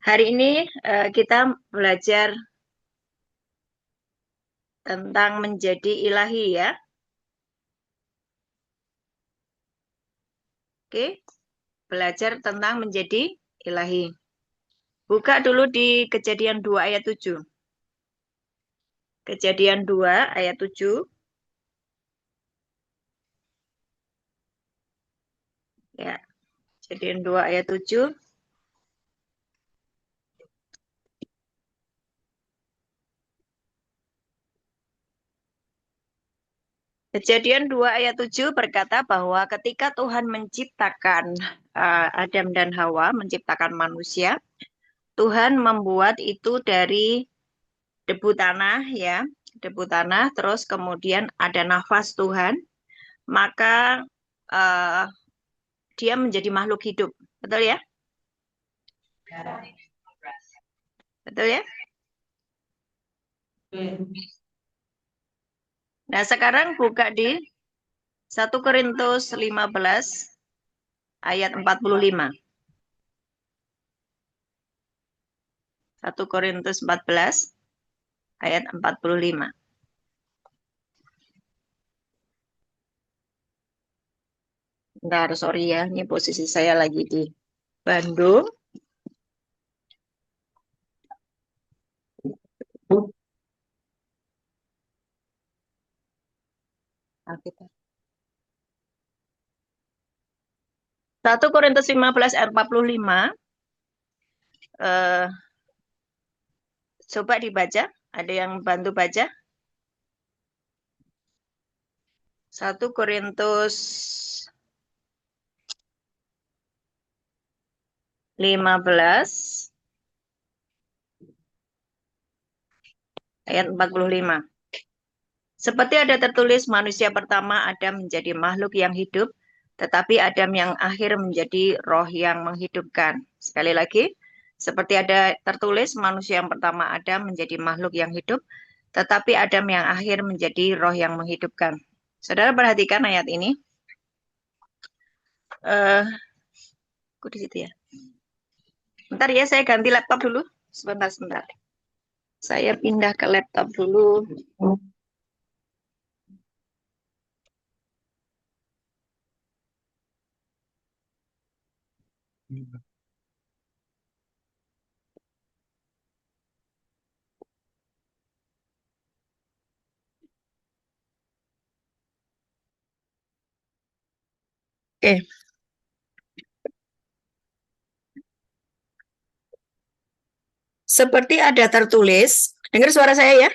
Hari ini kita belajar tentang menjadi ilahi ya. Oke, belajar tentang menjadi ilahi. Buka dulu di Kejadian 2 ayat 7. Kejadian 2 ayat 7. Ya, Kejadian 2 ayat 7. Kejadian 2 ayat 7 berkata bahwa ketika Tuhan menciptakan Adam dan Hawa, menciptakan manusia, Tuhan membuat itu dari debu tanah ya, debu tanah, terus kemudian ada nafas Tuhan, maka dia menjadi makhluk hidup. Betul ya? Betul ya? Nah, sekarang buka di 1 Korintus 15 ayat 45. 1 Korintus 14 ayat 45. Bentar, sorry ya, ini posisi saya lagi di Bandung. Alkitab. 1 Korintus 15 ayat 45. Coba dibaca. Ada yang bantu baca? 1 Korintus 15 ayat 45. Seperti ada tertulis, manusia pertama Adam menjadi makhluk yang hidup, tetapi Adam yang akhir menjadi roh yang menghidupkan. Sekali lagi, seperti ada tertulis, manusia yang pertama Adam menjadi makhluk yang hidup, tetapi Adam yang akhir menjadi roh yang menghidupkan. Saudara perhatikan ayat ini. Aku di situ ya. Bentar ya, saya ganti laptop dulu. Sebentar. Saya pindah ke laptop dulu. Oke. Seperti ada tertulis, dengar suara saya ya?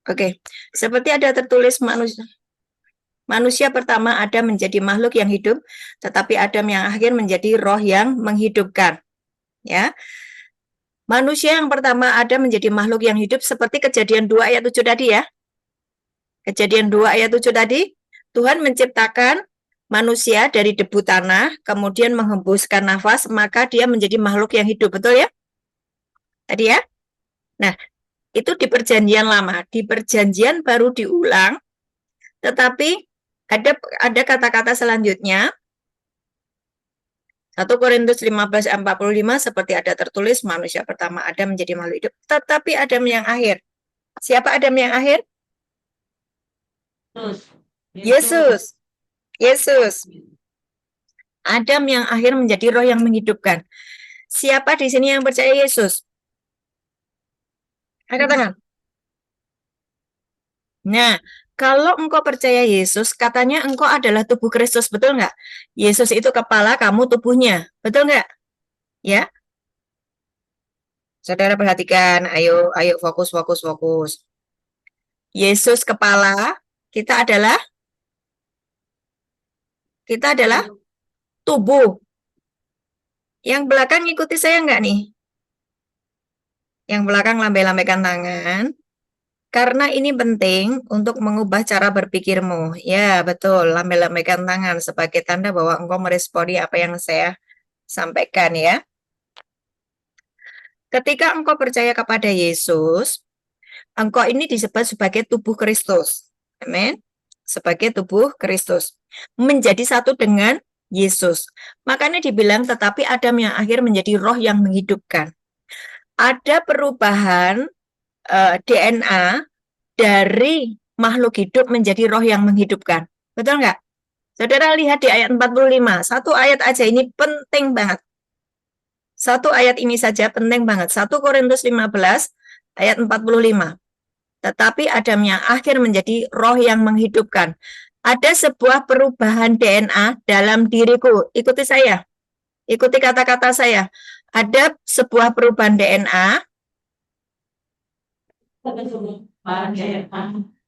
Oke. Seperti ada tertulis, manusia pertama Adam menjadi makhluk yang hidup, tetapi Adam yang akhir menjadi roh yang menghidupkan. Ya. Manusia yang pertama Adam menjadi makhluk yang hidup seperti Kejadian 2 ayat 7 tadi ya. Kejadian 2 ayat 7 tadi, Tuhan menciptakan manusia dari debu tanah, kemudian menghembuskan nafas, maka dia menjadi makhluk yang hidup. Betul ya? Tadi ya? Nah, itu di perjanjian lama. Di perjanjian baru diulang, tetapi ada kata-kata selanjutnya. 1 Korintus 15 ayat 45 seperti ada tertulis, manusia pertama Adam menjadi makhluk hidup, tetapi Adam yang akhir. Siapa Adam yang akhir? Yesus. Yesus. Adam yang akhir menjadi roh yang menghidupkan. Siapa di sini yang percaya Yesus? Angkat tangan. Nah, kalau engkau percaya Yesus, katanya engkau adalah tubuh Kristus, betul nggak? Yesus itu kepala, kamu tubuhnya, betul nggak? Ya, saudara perhatikan, ayo fokus. Yesus kepala, kita adalah tubuh. Yang belakang ikuti saya nggak nih? Yang belakang lambai-lambaikan tangan. Karena ini penting untuk mengubah cara berpikirmu. Ya, betul. Lambai-lambaikan tangan sebagai tanda bahwa engkau meresponi apa yang saya sampaikan ya. Ketika engkau percaya kepada Yesus, engkau ini disebut sebagai tubuh Kristus. Amin. Sebagai tubuh Kristus. Menjadi satu dengan Yesus. Makanya dibilang tetapi Adam yang akhir menjadi roh yang menghidupkan. Ada perubahan DNA dari makhluk hidup menjadi roh yang menghidupkan. Betul nggak? Saudara lihat di ayat 45. Satu ayat aja ini penting banget. Satu ayat ini saja penting banget. 1 Korintus 15 ayat 45. Tetapi Adam yang akhir menjadi roh yang menghidupkan. Ada sebuah perubahan DNA dalam diriku. Ikuti saya. Ikuti kata-kata saya. Ada sebuah perubahan DNA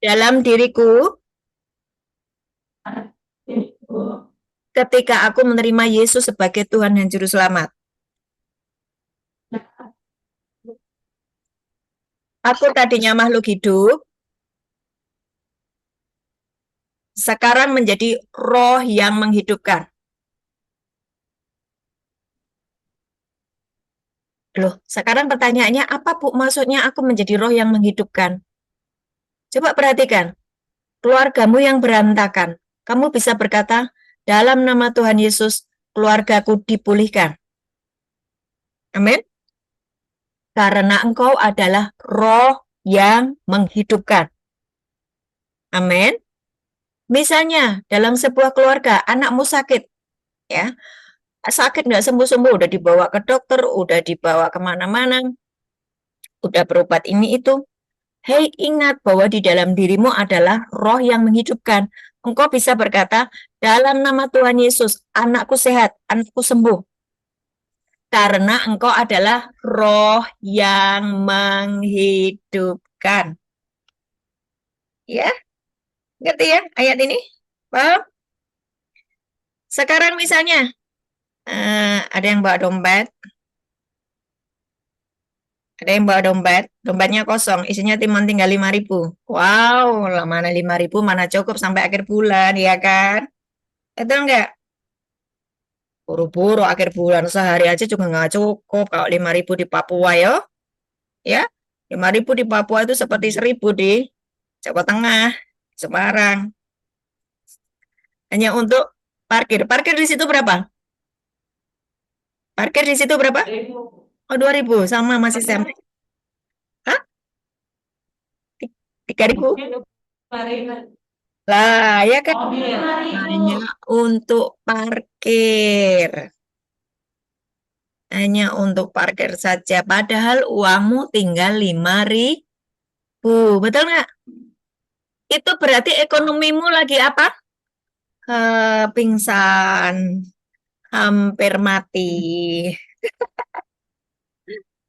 dalam diriku ketika aku menerima Yesus sebagai Tuhan dan Juru Selamat. Aku tadinya makhluk hidup, sekarang menjadi roh yang menghidupkan. Loh, sekarang pertanyaannya, apa Bu maksudnya aku menjadi roh yang menghidupkan? Coba perhatikan, keluargamu yang berantakan, kamu bisa berkata, dalam nama Tuhan Yesus, keluargaku dipulihkan. Amin. Karena engkau adalah roh yang menghidupkan. Amin. Misalnya, dalam sebuah keluarga, anakmu sakit, ya, sakit nggak sembuh-sembuh, udah dibawa ke dokter, udah dibawa kemana-mana, udah berobat ini itu. Hei, ingat bahwa di dalam dirimu adalah roh yang menghidupkan. Engkau bisa berkata, dalam nama Tuhan Yesus, anakku sehat, anakku sembuh. Karena engkau adalah roh yang menghidupkan. Ya, ngerti ya ayat ini? Paham? Sekarang misalnya, ada yang bawa dompet, dompetnya kosong, isinya tinggal 5.000. Wow, lah mana 5.000, mana cukup sampai akhir bulan, ya kan? Itu enggak? Buru-buru akhir bulan, sehari aja juga nggak cukup. Kalau 5.000 di Papua ya, 5.000 di Papua itu seperti 1.000 di Jawa Tengah, Semarang. Hanya untuk parkir. Parkir di situ berapa? Parkir di situ berapa? Oh, 2.000, sama masih sama. Hah? 3.000? Lah, ya kan? Hanya untuk parkir. Hanya untuk parkir saja. Padahal uangmu tinggal 5.000. Betul nggak? Itu berarti ekonomimu lagi apa? Pingsan. Hampir mati.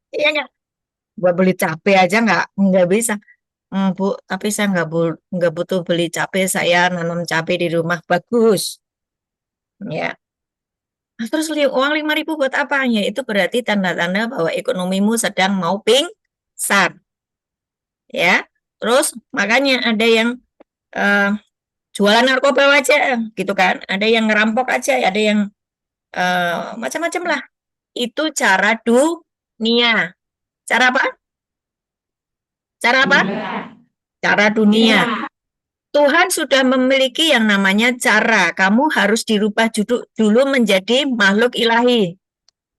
Iya nggak? Buat beli cabai aja nggak bisa. Bu, tapi saya nggak butuh beli cabai. Saya nanam cabai di rumah bagus. Ya. Nah, terus uang 5.000 buat apa? Ya, itu berarti tanda-tanda bahwa ekonomimu sedang mau pingsan. Ya. Terus makanya ada yang jualan narkoba aja, gitu kan? Ada yang ngerampok aja, ada yang macam-macam lah. Itu cara dunia. Cara apa? Cara apa? Cara dunia. Tuhan sudah memiliki yang namanya cara. Kamu harus dirubah dulu menjadi makhluk ilahi.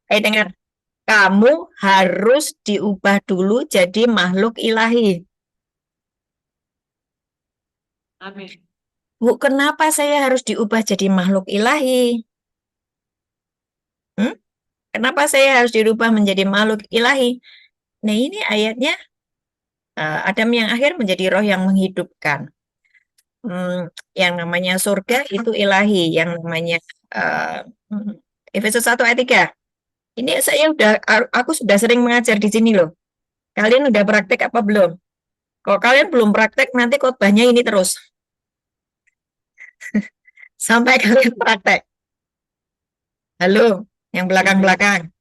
Dengar. Kamu harus diubah dulu jadi makhluk ilahi. Amin. Bu, kenapa saya harus diubah jadi makhluk ilahi? Kenapa saya harus dirubah menjadi makhluk ilahi? Nah, ini ayatnya, Adam yang akhir menjadi roh yang menghidupkan. Yang namanya surga itu ilahi, yang namanya Efesus 1 ayat 3. Ini aku sudah sering mengajar di sini loh. Kalian udah praktek apa belum? Kalau kalian belum praktek, nanti khotbahnya ini terus. Sampai kalian praktek. Halo, yang belakang-belakang.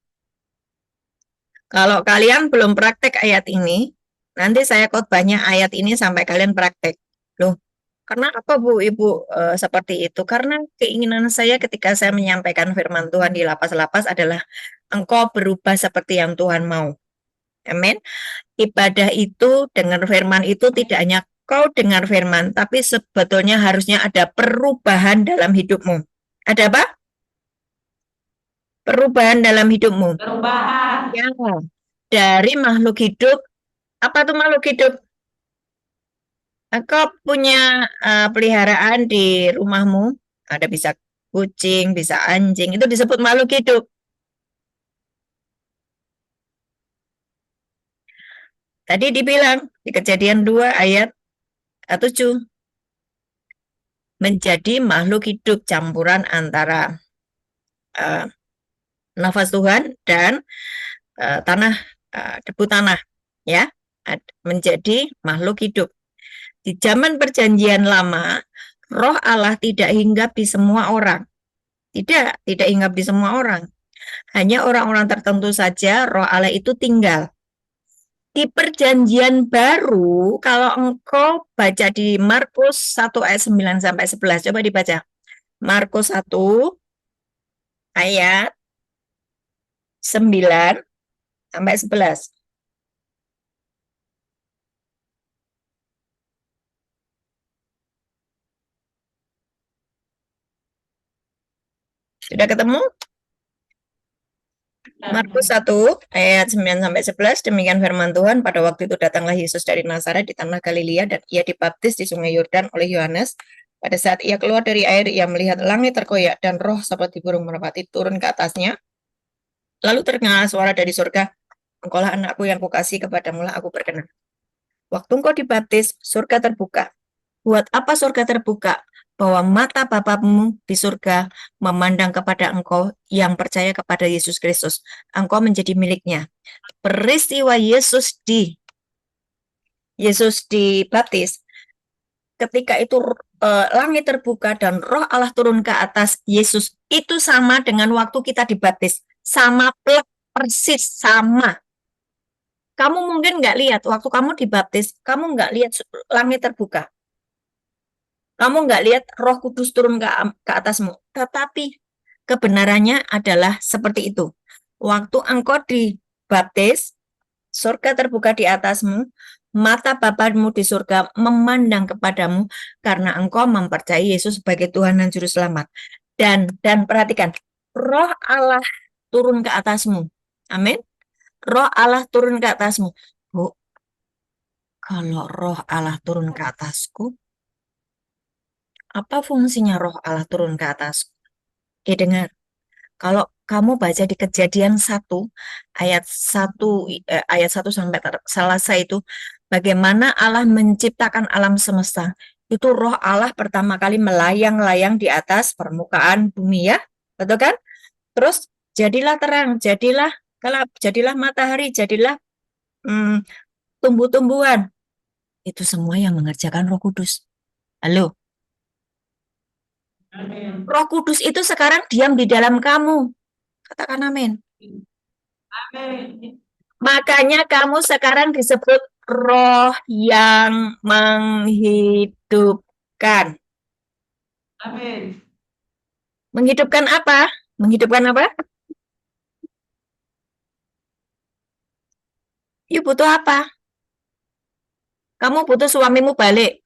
Kalau kalian belum praktek ayat ini, nanti saya khotbahnya ayat ini sampai kalian praktek. Loh, karena apa Bu, Ibu seperti itu? Karena keinginan saya ketika saya menyampaikan firman Tuhan di lapas-lapas adalah engkau berubah seperti yang Tuhan mau. Amin. Ibadah itu, dengar firman itu tidak hanya kau dengar firman, tapi sebetulnya harusnya ada perubahan dalam hidupmu. Ada apa? Perubahan dalam hidupmu. Perubahan. Ya. Dari makhluk hidup. Apa tuh makhluk hidup? Kau punya peliharaan di rumahmu. Ada bisa kucing, bisa anjing. Itu disebut makhluk hidup. Tadi dibilang di Kejadian 2 ayat 7. Menjadi makhluk hidup campuran antara nafas Tuhan dan debu tanah, ya, menjadi makhluk hidup. Di zaman Perjanjian Lama, Roh Allah tidak hinggap di semua orang. Tidak hinggap di semua orang. Hanya orang-orang tertentu saja Roh Allah itu tinggal. Di Perjanjian Baru, kalau engkau baca di Markus 1 ayat 9 sampai 11, coba dibaca. Markus 1 ayat 9 sampai 11. Sudah ketemu? Markus 1 ayat 9 sampai 11, demikian firman Tuhan. Pada waktu itu datanglah Yesus dari Nazaret di tanah Galilea dan ia dibaptis di Sungai Yordan oleh Yohanes. Pada saat ia keluar dari air, ia melihat langit terkoyak dan roh seperti burung merpati turun ke atasnya. Lalu terdengar suara dari surga, "Engkaulah anakku yang kukasihi, kepadamulah aku berkenan." Waktu engkau dibaptis, surga terbuka. Buat apa surga terbuka? Bahwa mata Bapamu di surga memandang kepada engkau yang percaya kepada Yesus Kristus. Engkau menjadi miliknya. Peristiwa Yesus dibaptis, ketika itu langit terbuka dan Roh Allah turun ke atas Yesus, itu sama dengan waktu kita dibaptis. Sama persis sama. Kamu mungkin nggak lihat, waktu kamu dibaptis, kamu nggak lihat langit terbuka. Kamu nggak lihat Roh Kudus turun ke atasmu. Tetapi kebenarannya adalah seperti itu. Waktu engkau dibaptis, surga terbuka di atasmu, mata Bapamu di surga memandang kepadamu karena engkau mempercayai Yesus sebagai Tuhan dan Juru Selamat. Dan perhatikan, Roh Allah turun ke atasmu. Amin. Roh Allah turun ke atasmu. Bu, kalau Roh Allah turun ke atasku, apa fungsinya Roh Allah turun ke atasku? Dengar. Kalau kamu baca di Kejadian 1 ayat 1 sampai Selasa itu, bagaimana Allah menciptakan alam semesta. Itu Roh Allah pertama kali melayang-layang di atas permukaan bumi, ya. Betul kan? Terus jadilah terang, jadilah gelap, jadilah matahari, jadilah tumbuh-tumbuhan. Itu semua yang mengerjakan Roh Kudus. Halo. Roh Kudus itu sekarang diam di dalam kamu. Katakan amin. Amin. Makanya kamu sekarang disebut roh yang menghidupkan. Amin. Menghidupkan apa? Menghidupkan apa? You butuh apa? Kamu butuh suamimu balik.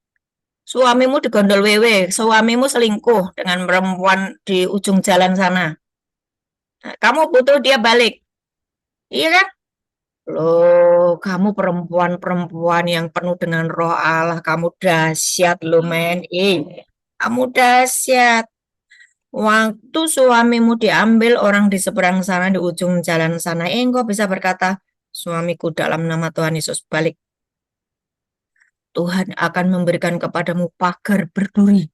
Suamimu digondol wewe. Suamimu selingkuh dengan perempuan di ujung jalan sana. Nah, kamu butuh dia balik. Iya kan? Loh, kamu perempuan-perempuan yang penuh dengan roh Allah. Kamu dahsyat loh, men. Kamu dahsyat. Waktu suamimu diambil orang di seberang sana, di ujung jalan sana, engkau bisa berkata, suamiku dalam nama Tuhan Yesus balik. Tuhan akan memberikan kepadamu pagar berduri.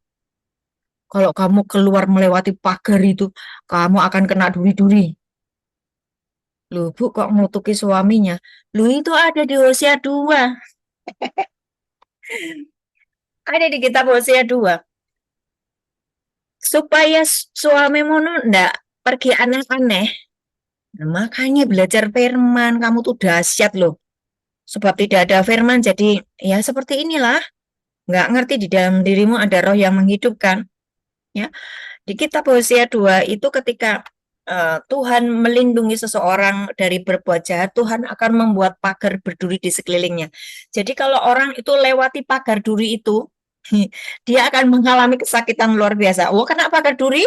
Kalau kamu keluar melewati pagar itu, kamu akan kena duri-duri. Loh, Bu, kok ngutuki suaminya? Loh, itu ada di Hosea 2. Ada di kitab Hosea 2. Supaya suamimu ndak pergi aneh-aneh. Nah, makanya belajar firman, kamu tuh dahsyat loh. Sebab tidak ada firman, jadi ya seperti inilah. Nggak ngerti di dalam dirimu ada roh yang menghidupkan. Ya, di kitab Hosea 2 itu ketika Tuhan melindungi seseorang dari berbuat jahat, Tuhan akan membuat pagar berduri di sekelilingnya. Jadi kalau orang itu lewati pagar duri itu, dia akan mengalami kesakitan luar biasa. Oh, kena pagar duri?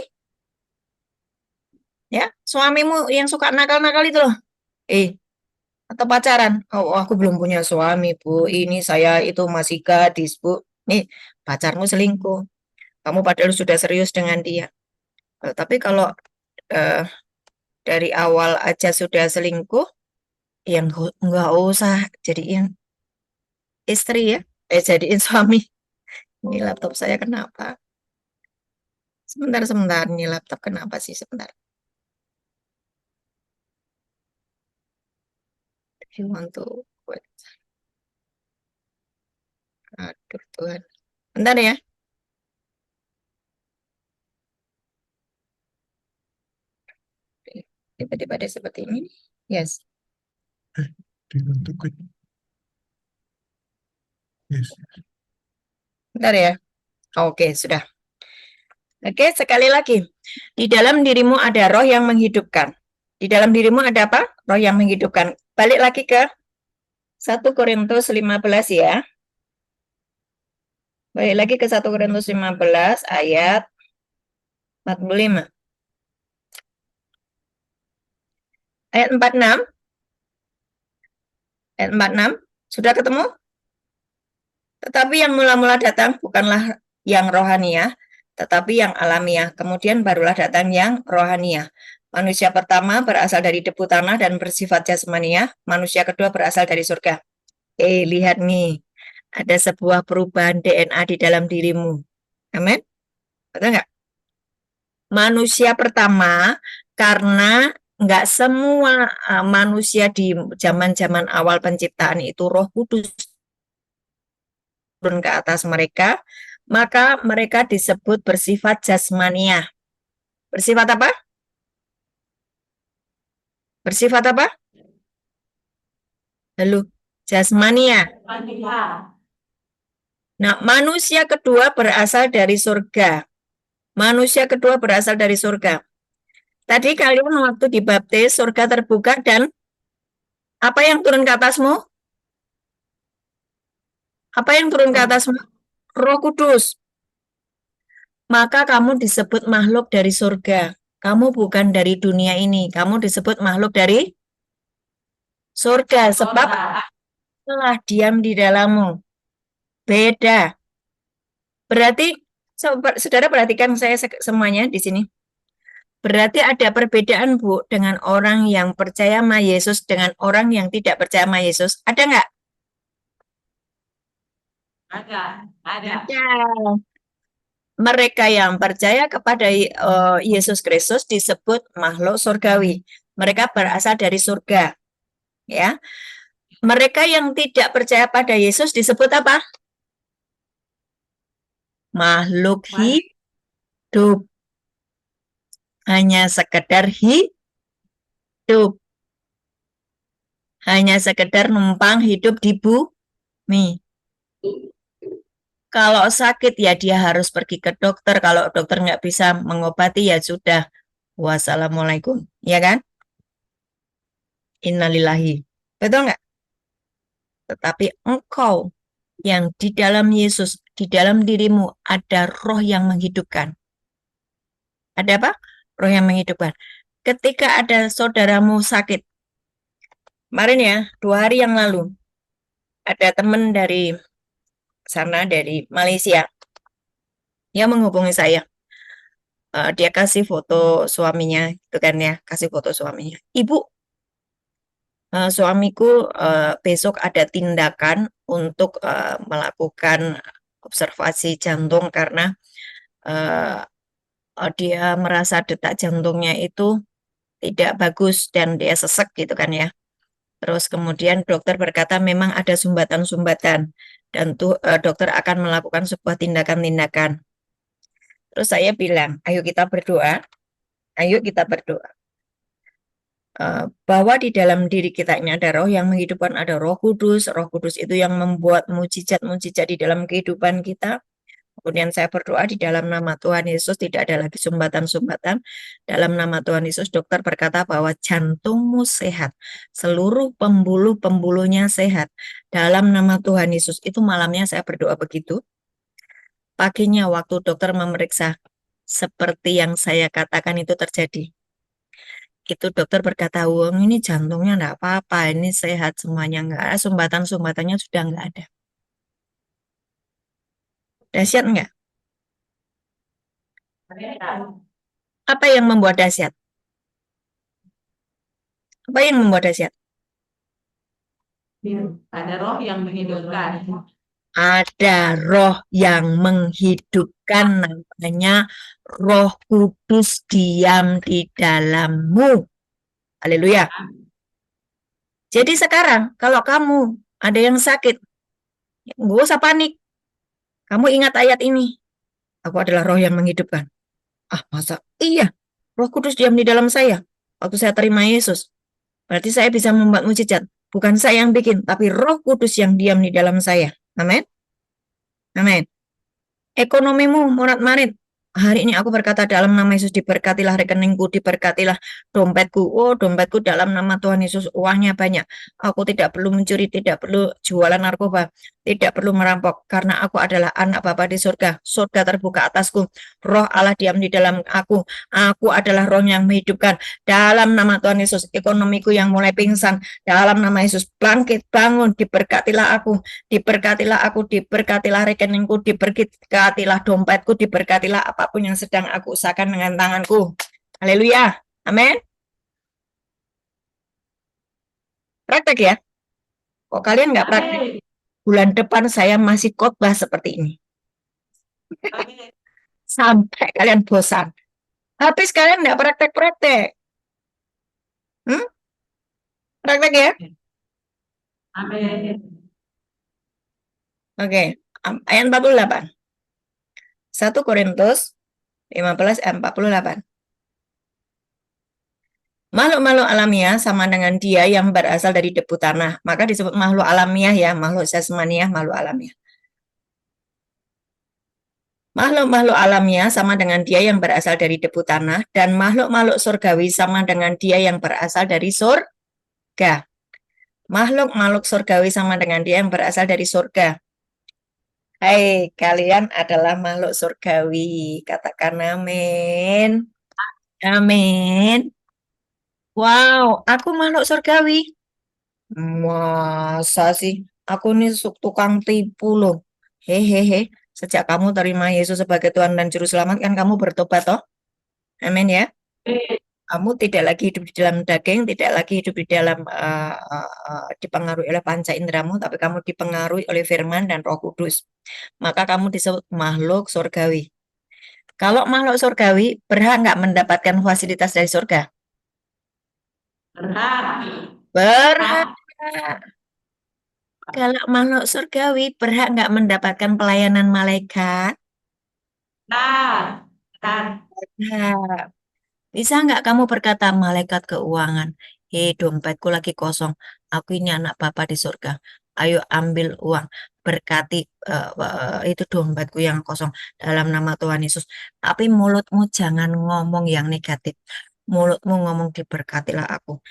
Ya, suamimu yang suka nakal-nakal itu loh. Atau pacaran. Oh, aku belum punya suami, Bu. Ini saya itu masih gadis, Bu. Nih, pacarmu selingkuh. Kamu padahal sudah serius dengan dia. Tapi kalau eh, dari awal aja sudah selingkuh, ya nggak usah jadiin istri ya. Jadiin suami. Ini laptop saya kenapa? Sebentar, sebentar. Ini laptop kenapa sih? Sebentar. If you want to quit. Aduh, Tuhan. Bentar ya. Tiba-tiba ada seperti ini. Yes. Do you want to quit? Yes. Bentar ya. Oke, sudah. Oke, sekali lagi. Di dalam dirimu ada roh yang menghidupkan. Di dalam dirimu ada apa? Roh yang menghidupkan. Balik lagi ke 1 Korintus 15 ya. Balik lagi ke 1 Korintus 15 ayat 45. Ayat 46. Ayat 46. Sudah ketemu? Tetapi yang mula-mula datang bukanlah yang rohaniah, tetapi yang alamiah. Kemudian barulah datang yang rohaniah. Manusia pertama berasal dari debu tanah dan bersifat jasmaniah. Manusia kedua berasal dari surga. Lihat nih. Ada sebuah perubahan DNA di dalam dirimu. Amin? Betul nggak? Manusia pertama, karena nggak semua manusia di zaman-zaman awal penciptaan itu Roh Kudus turun ke atas mereka, maka mereka disebut bersifat jasmaniah. Bersifat apa? Bersifat apa? Halo, jasmaniah. Nah, manusia kedua berasal dari surga. Manusia kedua berasal dari surga. Tadi kalian waktu dibaptis, surga terbuka dan apa yang turun ke atasmu? Apa yang turun ke atasmu? Roh Kudus. Maka kamu disebut makhluk dari surga. Kamu bukan dari dunia ini. Kamu disebut makhluk dari surga. Sebab telah diam di dalammu. Beda. Berarti, saudara perhatikan saya semuanya di sini. Berarti ada perbedaan, Bu, dengan orang yang percaya sama Yesus dengan orang yang tidak percaya sama Yesus. Ada nggak? Ada. Ya. Mereka yang percaya kepada Yesus Kristus disebut makhluk surgawi. Mereka berasal dari surga. Ya. Mereka yang tidak percaya pada Yesus disebut apa? Makhluk hidup. Hanya sekedar hidup. Hanya sekedar numpang hidup di bumi. Kalau sakit ya dia harus pergi ke dokter. Kalau dokter nggak bisa mengobati ya sudah. Wassalamualaikum. Ya kan? Innalillahi. Betul nggak? Tetapi engkau yang di dalam Yesus, di dalam dirimu ada roh yang menghidupkan. Ada apa? Roh yang menghidupkan. Ketika ada saudaramu sakit, kemarin ya, 2 hari yang lalu, ada teman dari sana, dari Malaysia, yang menghubungi saya. Dia kasih foto suaminya, itu kan ya, kasih foto suaminya. Ibu, suamiku besok ada tindakan untuk melakukan observasi jantung karena dia merasa detak jantungnya itu tidak bagus dan dia sesek gitu kan ya. Terus kemudian dokter berkata memang ada sumbatan-sumbatan dan dokter akan melakukan sebuah tindakan-tindakan. Terus saya bilang, ayo kita berdoa, bahwa di dalam diri kita ini ada roh yang menghidupkan, ada Roh Kudus. Roh Kudus itu yang membuat mujizat-mujizat di dalam kehidupan kita. Kemudian saya berdoa di dalam nama Tuhan Yesus, tidak ada lagi sumbatan-sumbatan. Dalam nama Tuhan Yesus, dokter berkata bahwa jantungmu sehat, seluruh pembuluh-pembuluhnya sehat. Dalam nama Tuhan Yesus, itu malamnya saya berdoa begitu. Paginya waktu dokter memeriksa, seperti yang saya katakan itu terjadi. itu dokter berkata, wong ini jantungnya enggak apa-apa, ini sehat semuanya, enggak ada, sumbatan-sumbatannya sudah enggak ada. Dahsyat enggak? Apa yang membuat dahsyat? Apa yang membuat dahsyat? Ada roh yang menghidupkan. Ada roh yang menghidupkan, namanya Roh Kudus diam di dalammu. Haleluya. Jadi sekarang kalau kamu ada yang sakit, nggak usah panik. Kamu ingat ayat ini. Aku adalah roh yang menghidupkan. Ah, masa? Iya, Roh Kudus diam di dalam saya. Waktu saya terima Yesus. Berarti saya bisa membuat mujizat. Bukan saya yang bikin, tapi Roh Kudus yang diam di dalam saya. Amin. Amin. Ekonomimu morat-marit. Hari ini aku berkata dalam nama Yesus, diberkatilah rekeningku, diberkatilah dompetku. Oh, dompetku dalam nama Tuhan Yesus, uangnya banyak. Aku tidak perlu mencuri, tidak perlu jualan narkoba, tidak perlu merampok, karena aku adalah anak Bapa di surga. Surga terbuka atasku. Roh Allah diam di dalam aku. Aku adalah roh yang menghidupkan. Dalam nama Tuhan Yesus, ekonomiku yang mulai pingsan, dalam nama Yesus, bangkit, bangun, diberkatilah aku. Diberkatilah aku, diberkatilah rekeningku, diberkatilah dompetku, diberkatilah apapun yang sedang aku usahakan dengan tanganku. Haleluya. Amin. Praktek ya. Kok kalian nggak praktek? Bulan depan saya masih khotbah seperti ini. Sampai kalian bosan. Habis kalian nggak praktek-praktek. Praktek ya. Amin. Oke. Ayat 48. 1 Korintus 15 ayat 48. Makhluk-makhluk alamiah sama dengan dia yang berasal dari debu tanah. Maka disebut makhluk alamiah ya, makhluk jasmaniah, makhluk alamiah. Makhluk-makhluk alamiah sama dengan dia yang berasal dari debu tanah, dan makhluk-makhluk surgawi sama dengan dia yang berasal dari surga. Makhluk-makhluk surgawi sama dengan dia yang berasal dari surga. Hai, kalian adalah makhluk surgawi. Katakan amin. Amin. Wow, aku makhluk surgawi. Masa sih? Aku nih tukang tipu loh. Hehehe. Sejak kamu terima Yesus sebagai Tuhan dan Juru Selamat, kan kamu bertobat toh? Amin ya. Kamu tidak lagi hidup di dalam daging, tidak lagi hidup di dalam dipengaruhi oleh panca inderamu, tapi kamu dipengaruhi oleh firman dan Roh Kudus. Maka kamu disebut makhluk surgawi. Kalau makhluk surgawi, berhak nggak mendapatkan fasilitas dari surga? Berhak. Kalau makhluk surgawi, berhak nggak mendapatkan pelayanan malaikat? Berhak. Bisa nggak kamu berkata, malaikat keuangan, dompetku lagi kosong, aku ini anak Bapa di surga, ayo ambil uang, berkati itu dompetku yang kosong dalam nama Tuhan Yesus. Tapi mulutmu jangan ngomong yang negatif. Mulutmu ngomong diberkatilah aku,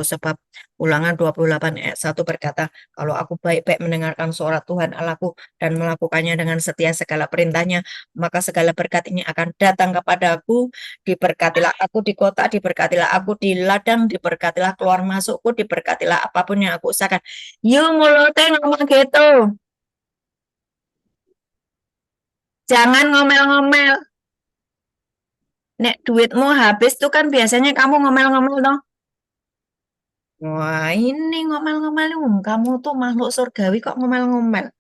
sebab Ulangan 28 ayat 1 berkata, kalau aku baik-baik mendengarkan suara Tuhan Allahku dan melakukannya dengan setia segala perintahnya, maka segala berkat ini akan datang kepadaku. Diberkatilah aku di kota, diberkatilah aku di ladang, diberkatilah keluar masukku, diberkatilah apapun yang aku usahakan. Yuk mulutnya ngomong gitu. Jangan ngomel-ngomel. Nek duitmu habis tuh kan biasanya kamu ngomel-ngomel dong. Wah, ini ngomel-ngomel, kamu tuh makhluk surgawi kok ngomel-ngomel.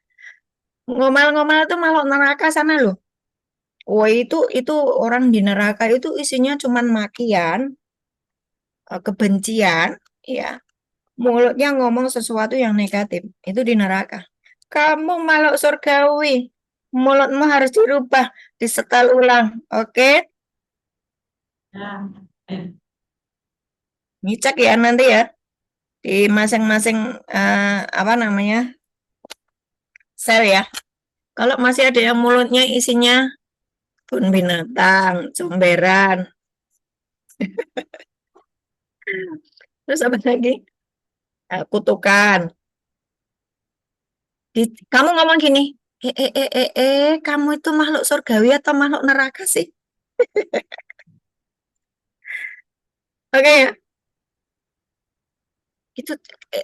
Ngomel-ngomel itu makhluk neraka sana loh. Wah, itu orang di neraka itu isinya cuman makian, kebencian, ya. Mulutnya ngomong sesuatu yang negatif. Itu di neraka. Kamu makhluk surgawi. Mulutmu harus dirubah, disetel ulang. Oke? Ngecek ya nanti ya. Di masing-masing apa namanya? Sel ya. Kalau masih ada yang mulutnya isinya pun binatang, comberan. Terus apa lagi? Kutukan. Kamu ngomong gini, kamu itu makhluk surgawi atau makhluk neraka sih? Oke ya. Itu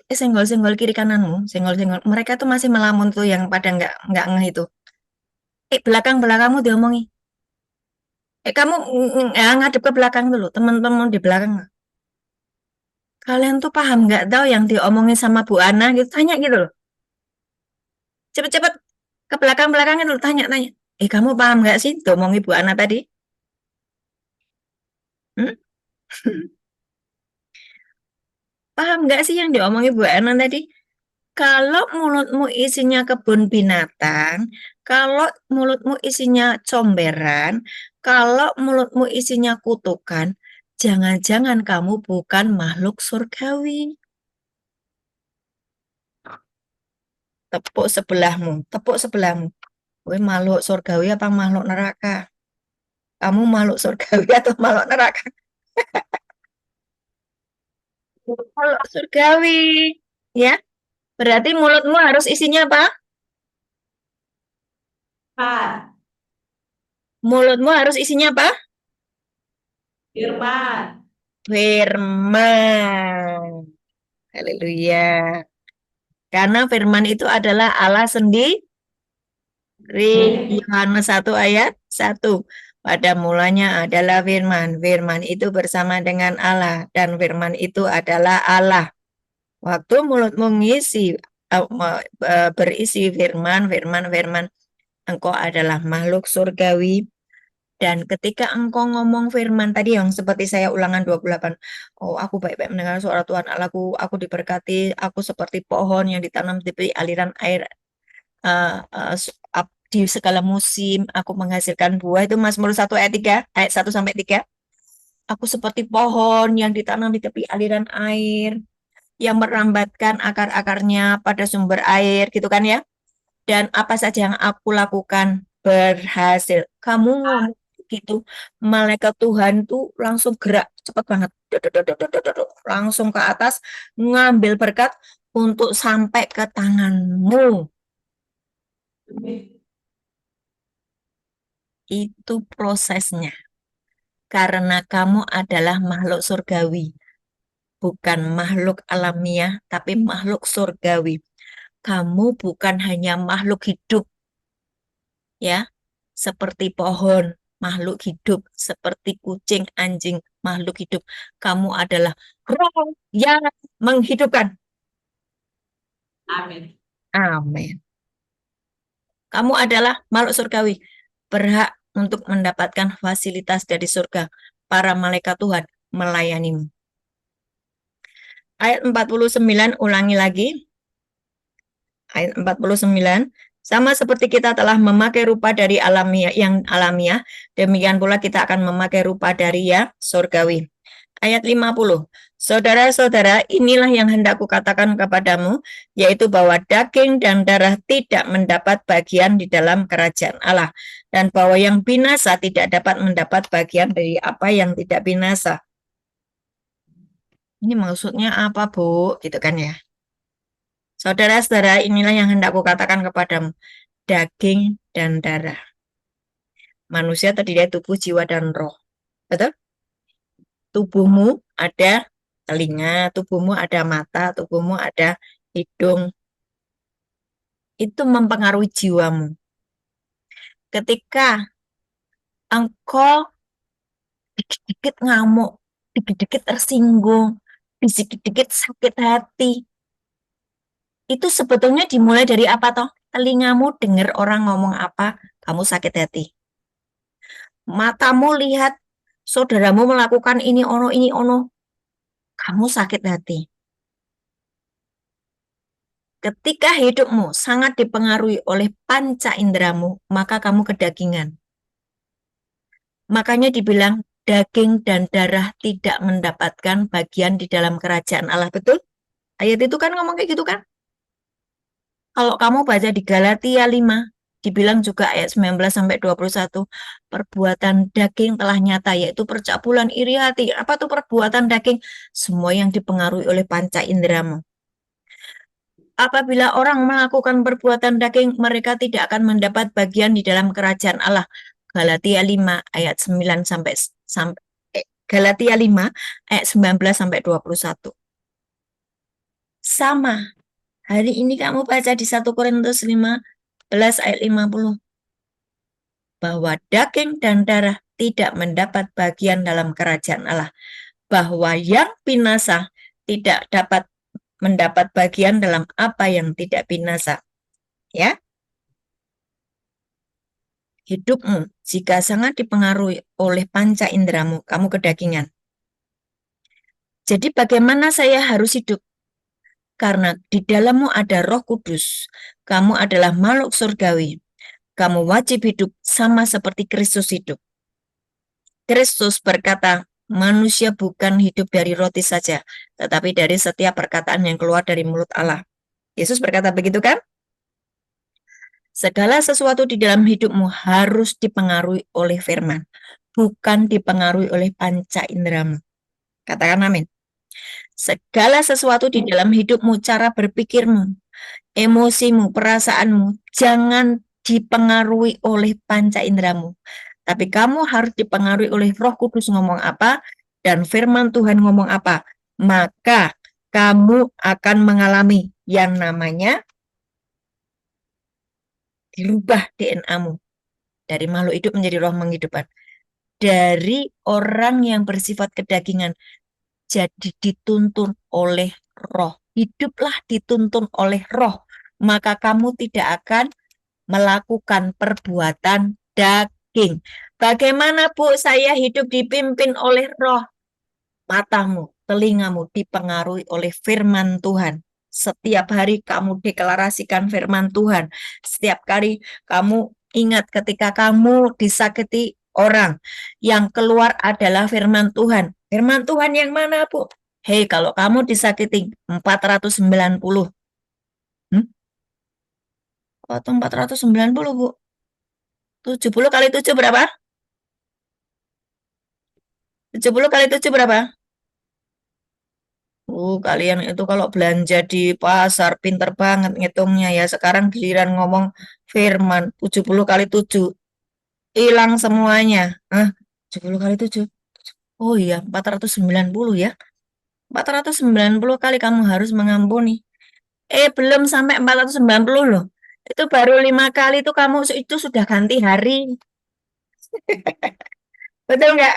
senggol-senggol kiri kananmu, senggol-senggol. Mereka tuh masih melamun tuh yang pada nggak ngeh itu. Belakang-belakangmu diomongi. Kamu ngadep ke belakang dulu, teman-teman di belakang. Kalian tuh paham nggak tahu yang diomongin sama Bu Ana gitu, tanya gitu loh. Cepet-cepet ke belakang-belakangnya dulu, tanya-tanya. Kamu paham nggak sih diomongin Bu Ana tadi? Hmm? Paham nggak sih yang diomongin Bu Ana tadi? Kalau mulutmu isinya kebun binatang, kalau mulutmu isinya comberan, kalau mulutmu isinya kutukan, jangan-jangan kamu bukan makhluk surgawi. Tepuk sebelahmu, tepuk sebelahmu. Gue makhluk surgawi apa makhluk neraka? Kamu makhluk surgawi atau makhluk neraka? Makhluk surgawi. Ya, berarti mulutmu harus isinya apa? Firman. Mulutmu harus isinya apa? Firman. Firman. Haleluya. Karena firman itu adalah Allah sendiri. Yohanes 1 ayat 1. Pada mulanya adalah firman. Firman itu bersama dengan Allah. Dan firman itu adalah Allah. Waktu mulutmu ngisi, berisi firman, firman, firman. Engkau adalah makhluk surgawi. Dan ketika engkau ngomong firman tadi yang seperti saya ulangan 28. Oh, aku baik-baik mendengar suara Tuhan Allahku. Aku diberkati. Aku seperti pohon yang ditanam di aliran air di segala musim. Aku menghasilkan buah. Itu Mazmur 1 ayat 3. Ayat 1 sampai 3. Aku seperti pohon yang ditanam di tepi aliran air. Yang merambatkan akar-akarnya pada sumber air. Gitu kan ya. Dan apa saja yang aku lakukan berhasil. Kamu ngomong gitu, malaikat Tuhan tuh langsung gerak cepat banget, langsung ke atas ngambil berkat untuk sampai ke tanganmu. Itu prosesnya. Karena kamu adalah makhluk surgawi, bukan makhluk alamiah, tapi makhluk surgawi. Kamu bukan hanya makhluk hidup, ya, seperti pohon, makhluk hidup, seperti kucing, anjing, makhluk hidup. Kamu adalah roh yang menghidupkan. Amin. Amin. Kamu adalah makhluk surgawi, berhak untuk mendapatkan fasilitas dari surga. Para malaikat Tuhan melayanimu. Ayat 49, ulangi lagi. Ayat 49. Sama seperti kita telah memakai rupa dari alamiah, demikian pula kita akan memakai rupa dari yang surgawi. Ayat 50. Saudara-saudara, inilah yang hendak kukatakan kepadamu, yaitu bahwa daging dan darah tidak mendapat bagian di dalam kerajaan Allah, dan bahwa yang binasa tidak dapat mendapat bagian dari apa yang tidak binasa. Ini maksudnya apa, Bu? Gitu kan ya. Saudara-saudara, inilah yang hendak kukatakan kepadamu, daging dan darah. Manusia terdiri dari tubuh, jiwa, dan roh. Betul? Tubuhmu ada telinga, tubuhmu ada mata, tubuhmu ada hidung. Itu mempengaruhi jiwamu. Ketika engkau dikit-dikit ngamuk, dikit-dikit tersinggung, dikit-dikit sakit hati, itu sebetulnya dimulai dari apa toh? Telingamu dengar orang ngomong apa, kamu sakit hati. Matamu lihat saudaramu melakukan ini ono, kamu sakit hati. Ketika hidupmu sangat dipengaruhi oleh panca inderamu, maka kamu kedagingan. Makanya dibilang daging dan darah tidak mendapatkan bagian di dalam kerajaan Allah. Betul? Ayat itu kan ngomong kayak gitu kan? Kalau kamu baca di Galatia 5, dibilang juga ayat 19-21, perbuatan daging telah nyata, yaitu percabulan, iri hati. Apa tuh perbuatan daging? Semua yang dipengaruhi oleh panca inderamu. Apabila orang melakukan perbuatan daging, mereka tidak akan mendapat bagian di dalam kerajaan Allah. Galatia 5 ayat 9 sampai Galatia 5 ayat 19 sampai 21. Sama. Hari ini kamu baca di 1 Korintus 15 ayat 50. Bahwa daging dan darah tidak mendapat bagian dalam kerajaan Allah. Bahwa yang binasa tidak dapat mendapat bagian dalam apa yang tidak binasa. Ya. Hidupmu jika sangat dipengaruhi oleh panca inderamu, kamu kedagingan. Jadi bagaimana saya harus hidup? Karena di dalammu ada Roh Kudus. Kamu adalah makhluk surgawi. Kamu wajib hidup sama seperti Kristus hidup. Kristus berkata, manusia bukan hidup dari roti saja, tetapi dari setiap perkataan yang keluar dari mulut Allah. Yesus berkata begitu kan? Segala sesuatu di dalam hidupmu harus dipengaruhi oleh firman, bukan dipengaruhi oleh panca inderamu. Katakan amin. Segala sesuatu di dalam hidupmu, cara berpikirmu, emosimu, perasaanmu, jangan dipengaruhi oleh panca inderamu. Tapi kamu harus dipengaruhi oleh Roh Kudus ngomong apa, dan firman Tuhan ngomong apa. Maka kamu akan mengalami yang namanya dirubah DNA-mu. Dari makhluk hidup menjadi roh menghidupkan. Dari orang yang bersifat kedagingan, jadi dituntun oleh roh. Hiduplah dituntun oleh roh. Maka kamu tidak akan melakukan perbuatan daging. Bagaimana Bu saya hidup dipimpin oleh roh? Matamu, telingamu dipengaruhi oleh firman Tuhan. Setiap hari kamu deklarasikan firman Tuhan. Setiap kali kamu ingat ketika kamu disakiti orang, yang keluar adalah firman Tuhan. Firman Tuhan yang mana, Bu? Hei, kalau kamu disakiti 490. Atau 490, Bu. 70 kali 7 berapa? 70 kali 7 berapa? Kalian itu kalau belanja di pasar pinter banget ngitungnya ya. Sekarang giliran ngomong firman 70 kali 7 hilang semuanya. 70 kali 7. Oh iya, 490 ya. 490 kali kamu harus mengampuni. Belum sampai 490 loh. Itu baru 5 kali itu kamu itu sudah ganti hari. Betul nggak?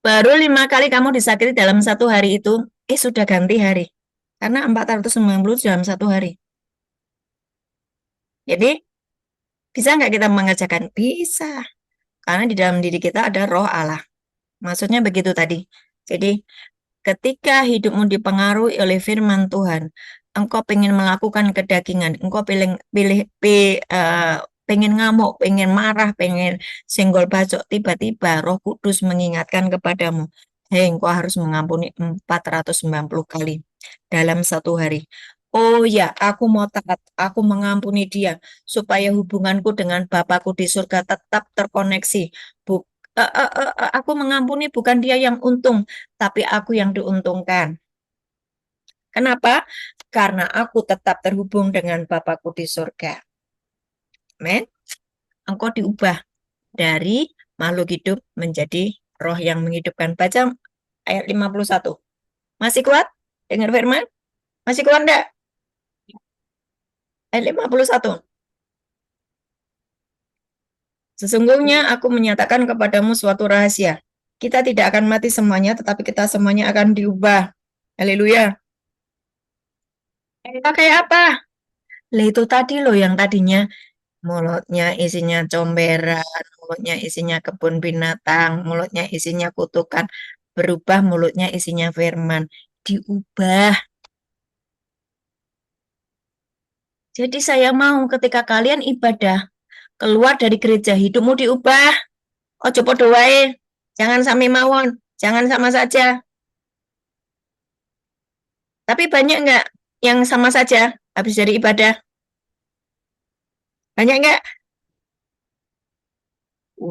Baru 5 kali kamu disakiti dalam satu hari itu, sudah ganti hari. Karena 490 dalam satu hari. Jadi, bisa nggak kita mengerjakan? Bisa. Karena di dalam diri kita ada roh Allah. Maksudnya begitu tadi. Jadi, ketika hidupmu dipengaruhi oleh firman Tuhan, engkau pengen melakukan kedagingan, engkau pengen ngamuk, pengen marah, pengen senggol bacok, tiba-tiba Roh Kudus mengingatkan kepadamu, hei, engkau harus mengampuni 490 kali dalam satu hari. Oh ya, aku mau taat, aku mengampuni dia, supaya hubunganku dengan Bapakku di surga tetap terkoneksi. Aku mengampuni bukan dia yang untung, tapi aku yang diuntungkan. Kenapa? Karena aku tetap terhubung dengan Bapakku di surga. Amin. Engkau diubah dari makhluk hidup menjadi roh yang menghidupkan. Baca ayat 51. Masih kuat? Dengar firman? Masih kuat enggak? Ayat 51. Sesungguhnya aku menyatakan kepadamu suatu rahasia. Kita tidak akan mati semuanya, tetapi kita semuanya akan diubah. Haleluya. Kayak apa? Lah itu tadi loh yang tadinya mulutnya isinya comberan, mulutnya isinya kebun binatang, mulutnya isinya kutukan, berubah mulutnya isinya firman, diubah. Jadi saya mau ketika kalian ibadah, keluar dari gereja, hidupmu diubah. Ojo podo wae, jangan sami mawon, jangan sama saja. Tapi banyak enggak yang sama saja habis dari ibadah? Banyak enggak?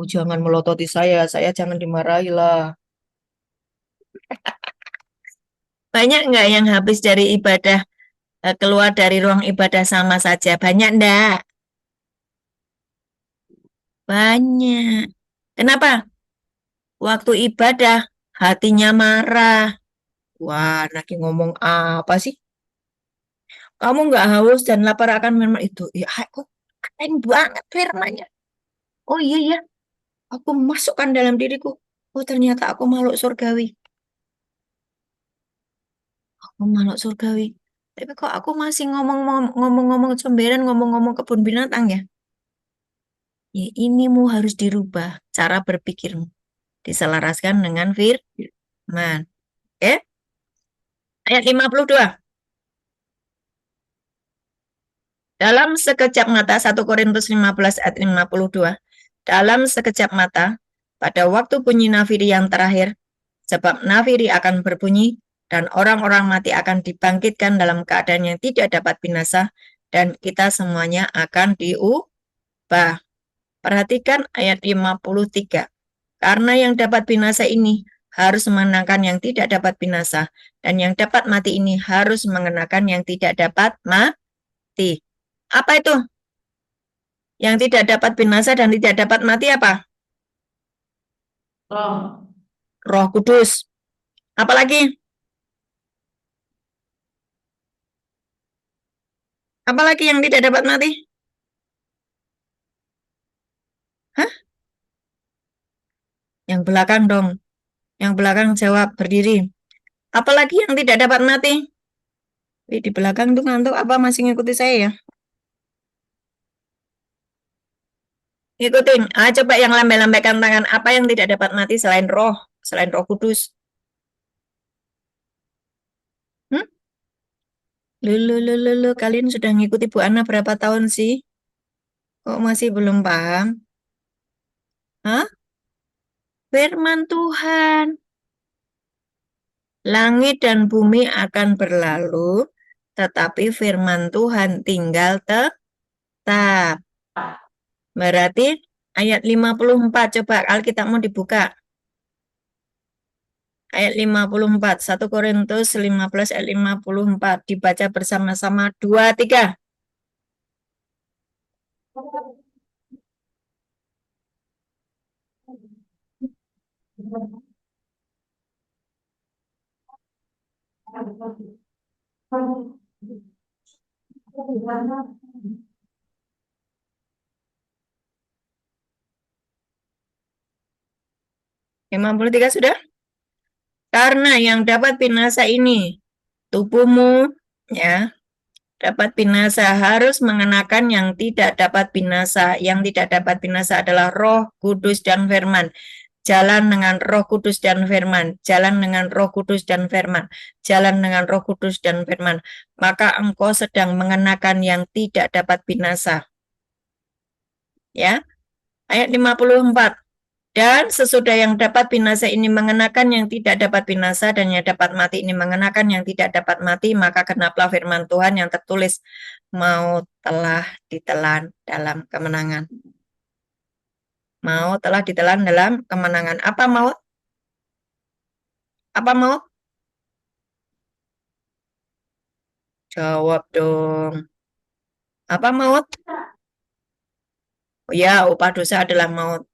Jangan melototi saya jangan dimarahi lah. Banyak enggak yang habis dari ibadah, keluar dari ruang ibadah sama saja? Banyak enggak? Banyak. Kenapa? Waktu ibadah, hatinya marah. Wah, lagi ngomong apa sih? Kamu nggak haus dan lapar akan firman itu. Ya, kok keren banget firmannya. Oh iya ya, aku masukkan dalam diriku. Oh ternyata aku makhluk surgawi. Aku makhluk surgawi. Tapi kok aku masih ngomong-ngomong comberan, ngomong-ngomong kebun binatang ya? Ya inimu harus dirubah cara berpikirmu. Diselaraskan dengan firman. Oke? Ayat 52. Dalam sekejap mata, 1 Korintus 15 ayat 52. Dalam sekejap mata, pada waktu bunyi nafiri yang terakhir, sebab nafiri akan berbunyi, dan orang-orang mati akan dibangkitkan dalam keadaan yang tidak dapat binasa, dan kita semuanya akan diubah. Perhatikan ayat 53. Karena yang dapat binasa ini harus mengenakan yang tidak dapat binasa, dan yang dapat mati ini harus mengenakan yang tidak dapat mati. Apa itu? Yang tidak dapat binasa dan tidak dapat mati apa? Roh. Roh Kudus. Apalagi? Apalagi yang tidak dapat mati? Hah? Yang belakang dong. Yang belakang jawab berdiri. Apalagi yang tidak dapat mati? Di belakang tuh ngantuk apa masih ngikuti saya ya? Ngikutin. Coba yang lambai-lambaikan tangan. Apa yang tidak dapat mati selain Roh Kudus? Hmm? Lulu, kalian sudah ngikuti Bu Ana berapa tahun sih? Kok masih belum paham? Hah? Firman Tuhan. Langit dan bumi akan berlalu, tetapi firman Tuhan tinggal tetap. Berarti ayat 54, coba Alkitabmu dibuka. Ayat 54, 1 Korintus 15 ayat 54, dibaca bersama-sama 2, 3. tiga sudah? Karena yang dapat binasa ini, tubuhmu, ya, dapat binasa harus mengenakan yang tidak dapat binasa. Yang tidak dapat binasa adalah Roh Kudus dan firman. Jalan dengan Roh Kudus dan firman, jalan dengan Roh Kudus dan firman, jalan dengan Roh Kudus dan firman. Maka engkau sedang mengenakan yang tidak dapat binasa. Ya. Ayat 54. Dan sesudah yang dapat binasa ini mengenakan yang tidak dapat binasa, dan yang dapat mati ini mengenakan yang tidak dapat mati, maka genaplah firman Tuhan yang tertulis, maut telah ditelan dalam kemenangan. Maut telah ditelan dalam kemenangan. Apa maut? Apa maut? Jawab dong. Apa maut? Oh ya, upah dosa adalah maut.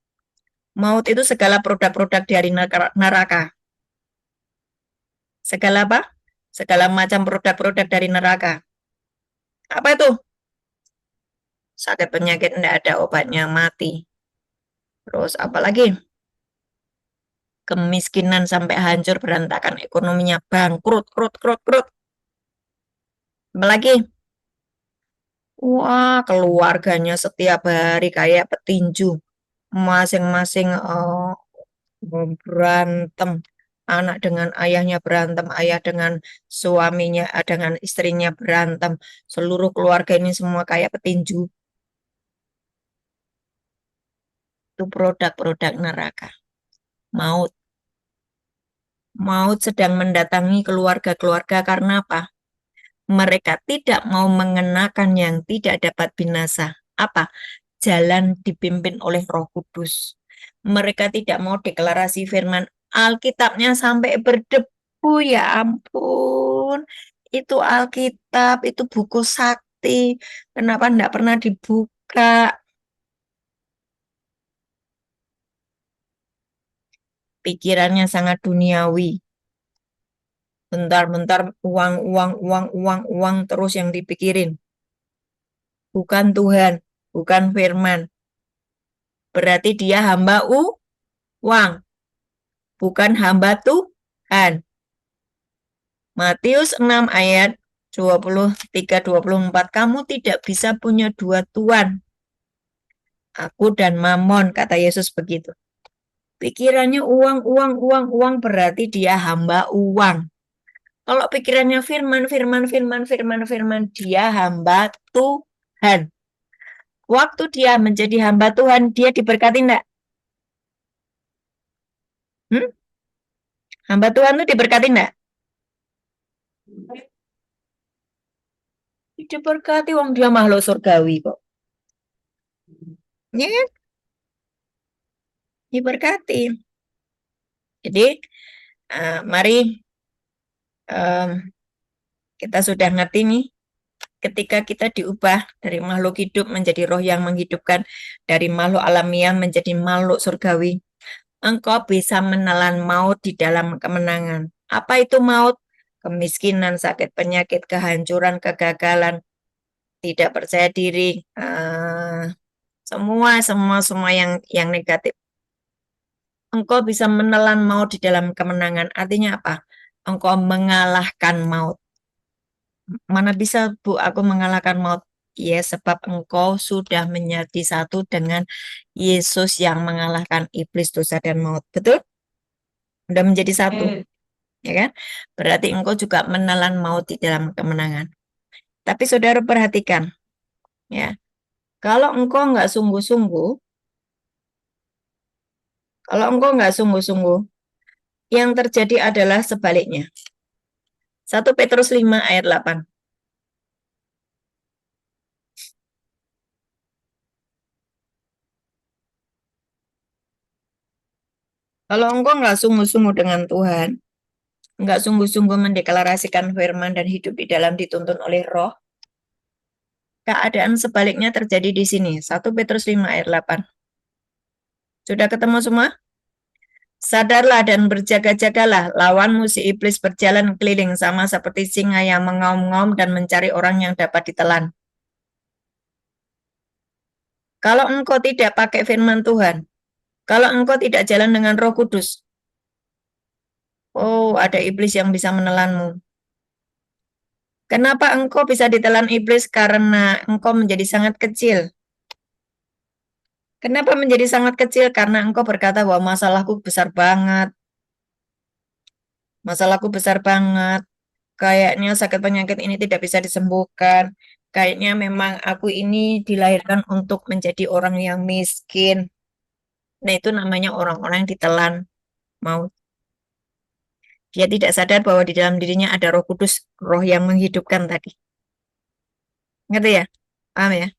Maut itu segala produk-produk dari neraka. Segala apa? Segala macam produk-produk dari neraka. Apa itu? Sakit penyakit tidak ada obatnya, mati. Terus apa lagi? Kemiskinan sampai hancur berantakan, ekonominya bangkrut, krut. Apa lagi? Wah, keluarganya setiap hari kayak petinju. Masing-masing berantem. Anak dengan ayahnya berantem, ayah dengan suaminya, dengan istrinya berantem. Seluruh keluarga ini semua kayak petinju. Itu produk-produk neraka. Maut. Maut sedang mendatangi keluarga-keluarga karena apa? Mereka tidak mau mengenakan yang tidak dapat binasa. Apa? Jalan dipimpin oleh Roh Kudus. Mereka tidak mau deklarasi firman Alkitabnya sampai berdebu, ya ampun. Itu Alkitab, itu buku sakti. Kenapa tidak pernah dibuka? pikirannya sangat duniawi. Bentar-bentar uang terus yang dipikirin. Bukan Tuhan, bukan firman. Berarti dia hamba uang, bukan hamba Tuhan. Matius 6 ayat 23-24, kamu tidak bisa punya dua tuan, aku dan Mamon, kata Yesus begitu. Pikirannya uang berarti dia hamba uang. Kalau pikirannya firman, dia hamba Tuhan. Waktu dia menjadi hamba Tuhan, dia diberkati enggak? Hamba Tuhan itu diberkati enggak? Diberkati, wong dia makhluk surgawi kok. Ya kan? Diberkati. Jadi, mari kita sudah ngerti nih, ketika kita diubah dari makhluk hidup menjadi roh yang menghidupkan, dari makhluk alamiah menjadi makhluk surgawi, engkau bisa menelan maut di dalam kemenangan. Apa itu maut? Kemiskinan, sakit, penyakit, kehancuran, kegagalan, tidak percaya diri, semua yang negatif. Engkau bisa menelan maut di dalam kemenangan. Artinya apa? Engkau mengalahkan maut. Mana bisa, Bu, aku mengalahkan maut? Ya, sebab engkau sudah menjadi satu dengan Yesus yang mengalahkan iblis, dosa, dan maut. Betul? Sudah menjadi satu. Ya kan? Berarti engkau juga menelan maut di dalam kemenangan. Tapi saudara perhatikan, ya, kalau engkau nggak sungguh-sungguh, yang terjadi adalah sebaliknya. 1 Petrus 5 ayat 8. Kalau engkau nggak sungguh-sungguh dengan Tuhan, nggak sungguh-sungguh mendeklarasikan firman dan hidup di dalam dituntun oleh roh, keadaan sebaliknya terjadi di sini. 1 Petrus 5 ayat 8. Sudah ketemu semua? Sadarlah dan berjaga-jagalah, lawanmu si iblis berjalan keliling sama seperti singa yang mengaum-ngaum dan mencari orang yang dapat ditelan. Kalau engkau tidak pakai firman Tuhan, kalau engkau tidak jalan dengan Roh Kudus, oh, ada iblis yang bisa menelanmu. Kenapa engkau bisa ditelan iblis? Karena engkau menjadi sangat kecil. Kenapa menjadi sangat kecil? Karena engkau berkata bahwa masalahku besar banget. Masalahku besar banget. Kayaknya sakit penyakit ini tidak bisa disembuhkan. Kayaknya memang aku ini dilahirkan untuk menjadi orang yang miskin. Nah, itu namanya orang-orang yang ditelan maut. Dia tidak sadar bahwa di dalam dirinya ada Roh Kudus, roh yang menghidupkan tadi. Ngerti ya? Paham ya?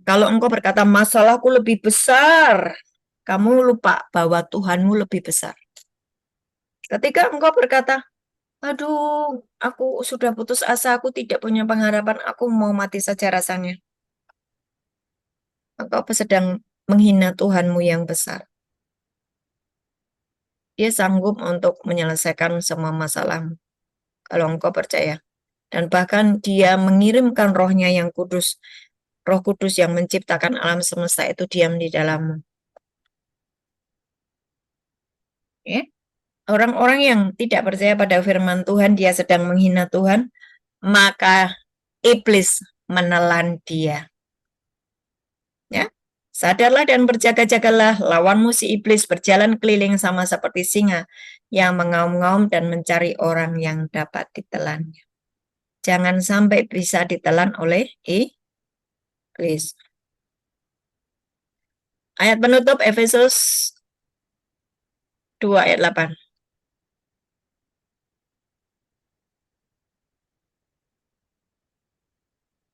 Kalau engkau berkata masalahku lebih besar, kamu lupa bahwa Tuhanmu lebih besar. Ketika engkau berkata, aduh, aku sudah putus asa, aku tidak punya pengharapan, aku mau mati saja rasanya. Engkau sedang menghina Tuhanmu yang besar. Dia sanggup untuk menyelesaikan semua masalahmu, kalau engkau percaya. Dan bahkan dia mengirimkan rohnya yang kudus, Roh Kudus yang menciptakan alam semesta itu diam di dalammu. Ya? Orang-orang yang tidak percaya pada firman Tuhan, dia sedang menghina Tuhan, maka iblis menelan dia. Ya, sadarlah dan berjaga-jagalah, lawanmu si iblis berjalan keliling sama seperti singa yang mengaum-ngaum dan mencari orang yang dapat ditelannya. Jangan sampai bisa ditelan oleh iblis. Ayat penutup Efesus 2 ayat 8.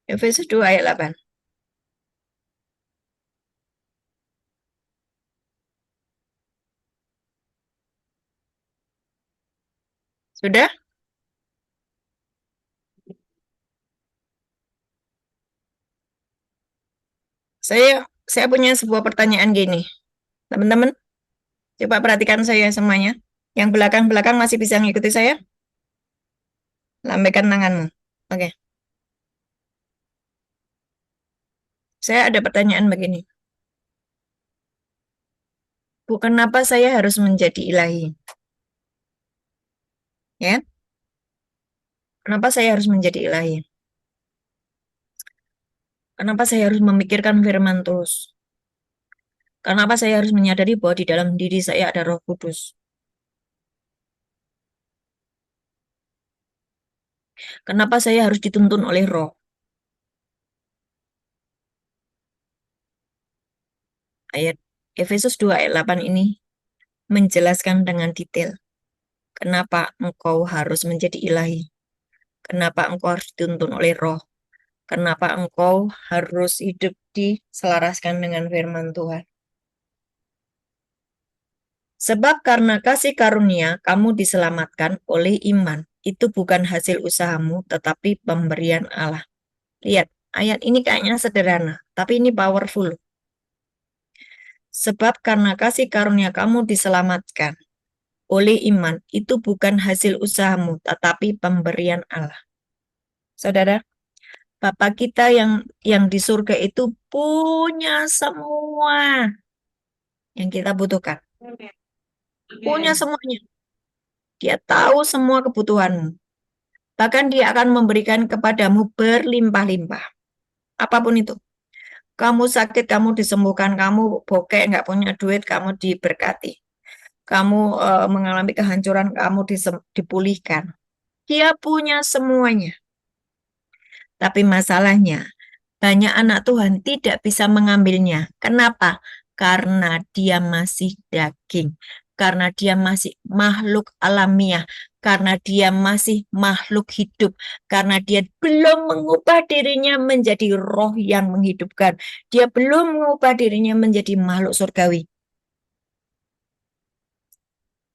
Efesus 2 ayat 8. Sudah? Saya punya sebuah pertanyaan gini. Teman-teman, Coba perhatikan saya semuanya. Yang belakang-belakang masih bisa ngikuti saya? Lambaikan tanganmu. Oke. Saya ada pertanyaan begini. Bu, kenapa saya harus menjadi ilahi? Ya? Kenapa saya harus menjadi ilahi? Kenapa saya harus memikirkan firman terus? Kenapa saya harus menyadari bahwa di dalam diri saya ada Roh Kudus? Kenapa saya harus dituntun oleh Roh? Ayat Efesus 2 ayat 8 ini menjelaskan dengan detail kenapa engkau harus menjadi ilahi. Kenapa engkau harus dituntun oleh Roh? Kenapa engkau harus hidup diselaraskan dengan firman Tuhan? Sebab karena kasih karunia kamu diselamatkan oleh iman. Itu bukan hasil usahamu, tetapi pemberian Allah. Lihat, ayat ini kayaknya sederhana, tapi ini powerful. Sebab karena kasih karunia kamu diselamatkan oleh iman. Itu bukan hasil usahamu, tetapi pemberian Allah. Saudara, Bapa kita yang di surga itu punya semua yang kita butuhkan. Punya semuanya. Dia tahu semua kebutuhanmu. Bahkan dia akan memberikan kepadamu berlimpah-limpah. Apapun itu. Kamu sakit, kamu disembuhkan. Kamu bokek, nggak punya duit, kamu diberkati. Kamu mengalami kehancuran, kamu dipulihkan. Dia punya semuanya. Tapi masalahnya, banyak anak Tuhan tidak bisa mengambilnya. Kenapa? Karena dia masih daging. Karena dia masih makhluk alamiah. Karena dia masih makhluk hidup. Karena dia belum mengubah dirinya menjadi roh yang menghidupkan. Dia belum mengubah dirinya menjadi makhluk surgawi.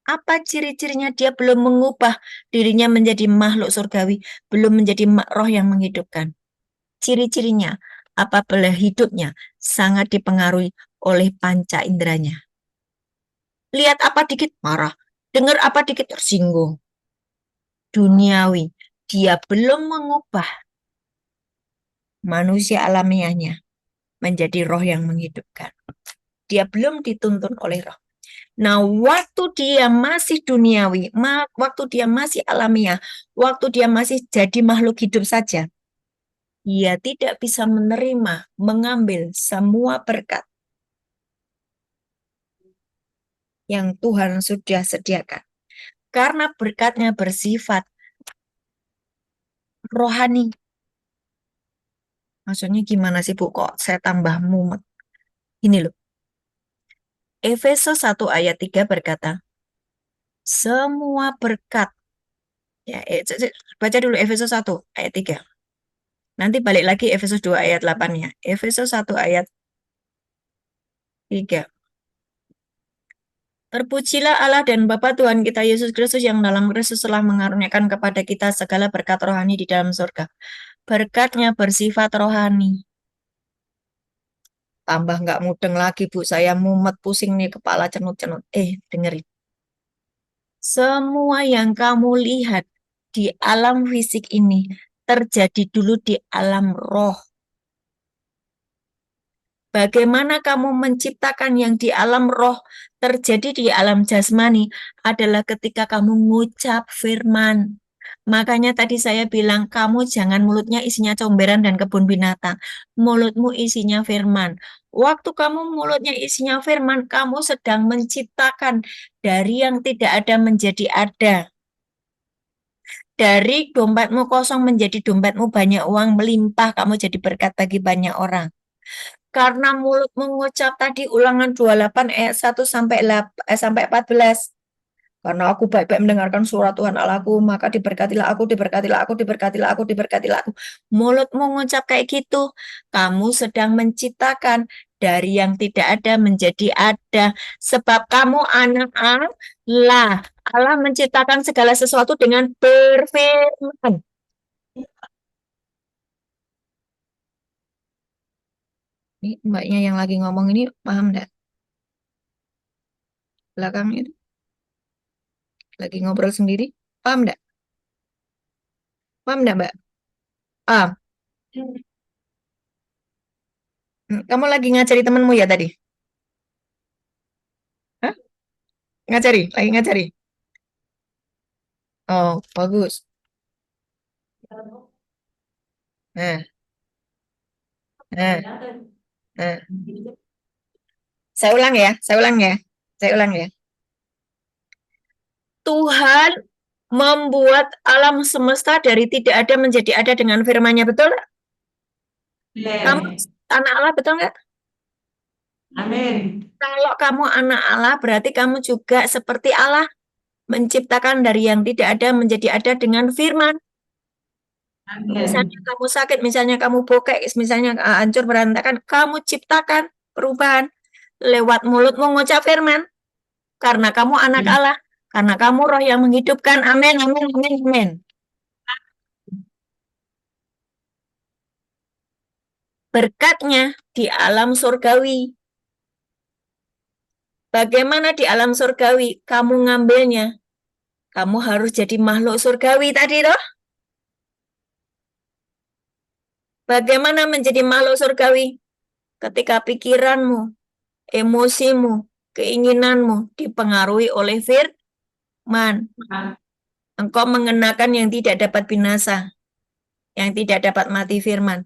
Apa ciri-cirinya dia belum mengubah dirinya menjadi makhluk surgawi, belum menjadi roh yang menghidupkan? Ciri-cirinya apabila hidupnya sangat dipengaruhi oleh panca inderanya. Lihat apa dikit marah, dengar apa dikit tersinggung. Duniawi, dia belum mengubah manusia alamiahnya menjadi roh yang menghidupkan. Dia belum dituntun oleh roh. Nah, waktu dia masih duniawi, waktu dia masih alamiah, waktu dia masih jadi makhluk hidup saja, ia tidak bisa menerima, mengambil semua berkat yang Tuhan sudah sediakan. Karena berkatnya bersifat rohani. Maksudnya gimana sih Bu, kok saya tambah mumet? Ini loh, Efesus 1 ayat 3 berkata, semua berkat, ya, baca dulu Efesus 1 ayat 3. Nanti balik lagi Efesus 2 ayat 8 ya. Efesus 1 ayat 3. Terpujilah Allah dan Bapa Tuhan kita Yesus Kristus yang dalam Kristus telah mengaruniakan kepada kita segala berkat rohani di dalam surga. Berkatnya bersifat rohani. Tambah nggak mudeng lagi Bu, saya mumet pusing nih kepala cenut-cenut. Dengerin. Semua yang kamu lihat di alam fisik ini terjadi dulu di alam roh. Bagaimana kamu menciptakan yang di alam roh terjadi di alam jasmani adalah ketika kamu ngucap firman. Makanya tadi saya bilang, kamu jangan mulutnya isinya comberan dan kebun binatang. Mulutmu isinya firman. Waktu kamu mulutnya isinya firman, kamu sedang menciptakan dari yang tidak ada menjadi ada. Dari dompetmu kosong menjadi dompetmu banyak, uang melimpah, kamu jadi berkat bagi banyak orang. Karena mulut mengucap tadi Ulangan 28 ayat 1 sampai 14. Karena aku baik-baik mendengarkan suara Tuhan Allahku, maka diberkatilah aku, diberkatilah aku, diberkatilah aku, diberkatilah aku. Mulut mengucap kayak gitu, kamu sedang menciptakan dari yang tidak ada menjadi ada. Sebab kamu anak Allah. Allah menciptakan segala sesuatu dengan berfirman. Ini mbaknya yang lagi ngomong ini paham enggak? belakang itu. Lagi ngobrol sendiri. Paham enggak? Paham enggak, Mbak? Paham? Kamu lagi ngajari temenmu ya tadi? Hah? Ngajari? Lagi ngajari? Oh, bagus. Nah, nah, nah. Saya ulang ya, saya ulang ya, saya ulang ya. Tuhan membuat alam semesta dari tidak ada menjadi ada dengan firman-Nya, betul? Kamu anak Allah, betul nggak? Amin. Kalau kamu anak Allah, berarti kamu juga seperti Allah, menciptakan dari yang tidak ada menjadi ada dengan firman. Misalnya Amin. kamu sakit, misalnya kamu bokek, misalnya hancur berantakan, kamu ciptakan perubahan lewat mulutmu mengucap firman. Karena kamu anak Allah, karena kamu roh yang menghidupkan. Amin, amin, amin, amin. Berkatnya di alam surgawi. Bagaimana di alam surgawi kamu ngambilnya? Kamu harus jadi makhluk surgawi tadi toh? Bagaimana menjadi makhluk surgawi? Ketika pikiranmu, emosimu, keinginanmu dipengaruhi oleh firman. Engkau mengenakan yang tidak dapat binasa, yang tidak dapat mati firman.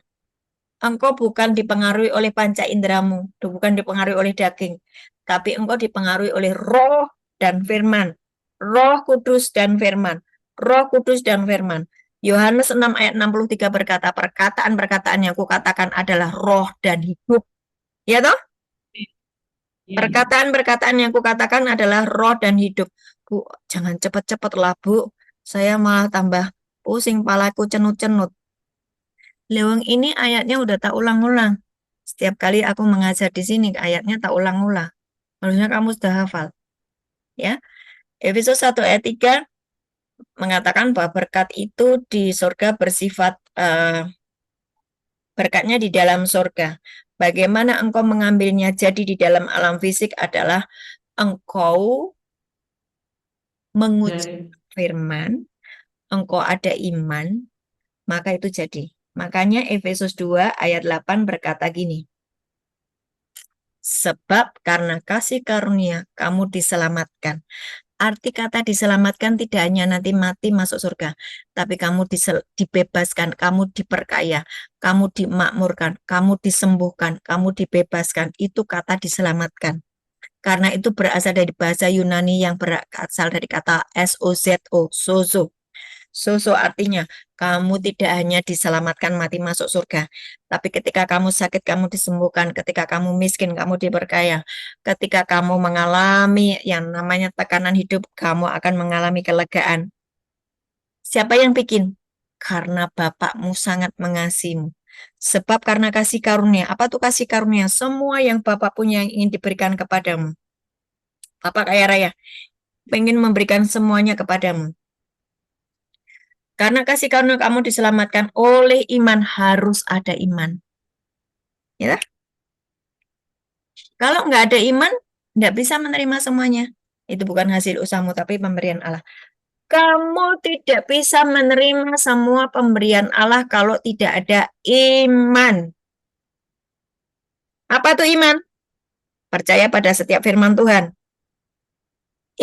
Engkau bukan dipengaruhi oleh panca inderamu, bukan dipengaruhi oleh daging, tapi engkau dipengaruhi oleh roh dan firman. Roh Kudus dan firman. Roh Kudus dan firman. Yohanes 6 ayat 63 berkata, perkataan-perkataan yang kukatakan adalah roh dan hidup. Ya toh? Perkataan-perkataan yang kukatakan adalah roh dan hidup. Bu, jangan cepat-cepat lah, Bu. Saya malah tambah pusing, palaku cenut-cenut. Leweng ini ayatnya udah tak ulang-ulang. Setiap kali aku mengajar di sini, ayatnya tak ulang-ulang. Harusnya kamu sudah hafal. Ya, Efesus 1 ayat 3 mengatakan bahwa berkat itu di surga bersifat berkatnya di dalam surga. Bagaimana engkau mengambilnya jadi di dalam alam fisik adalah engkau mengucap firman, engkau ada iman, maka itu jadi. Makanya Efesus 2 ayat 8 berkata gini, sebab karena kasih karunia kamu diselamatkan. Arti kata diselamatkan tidak hanya nanti mati masuk surga, tapi kamu dibebaskan, kamu diperkaya, kamu dimakmurkan, kamu disembuhkan, kamu dibebaskan. Itu kata diselamatkan. Karena itu berasal dari bahasa Yunani yang berasal dari kata S-O-Z-O, sozo. Sozo artinya kamu tidak hanya diselamatkan mati masuk surga, tapi ketika kamu sakit kamu disembuhkan, ketika kamu miskin kamu diberkaya, ketika kamu mengalami yang namanya tekanan hidup kamu akan mengalami kelegaan. Siapa yang bikin? Karena Bapakmu sangat mengasihimu. Sebab karena kasih karunia. Apa tuh kasih karunia? Semua yang Bapak punya yang ingin diberikan kepadamu. Bapak kaya raya, ingin memberikan semuanya kepadamu. Karena kasih karunia kamu diselamatkan oleh iman, harus ada iman. Ya? Kalau nggak ada iman, nggak bisa menerima semuanya. Itu bukan hasil usahamu, tapi pemberian Allah. Kamu tidak bisa menerima semua pemberian Allah kalau tidak ada iman. Apa tuh iman? Percaya pada setiap firman Tuhan.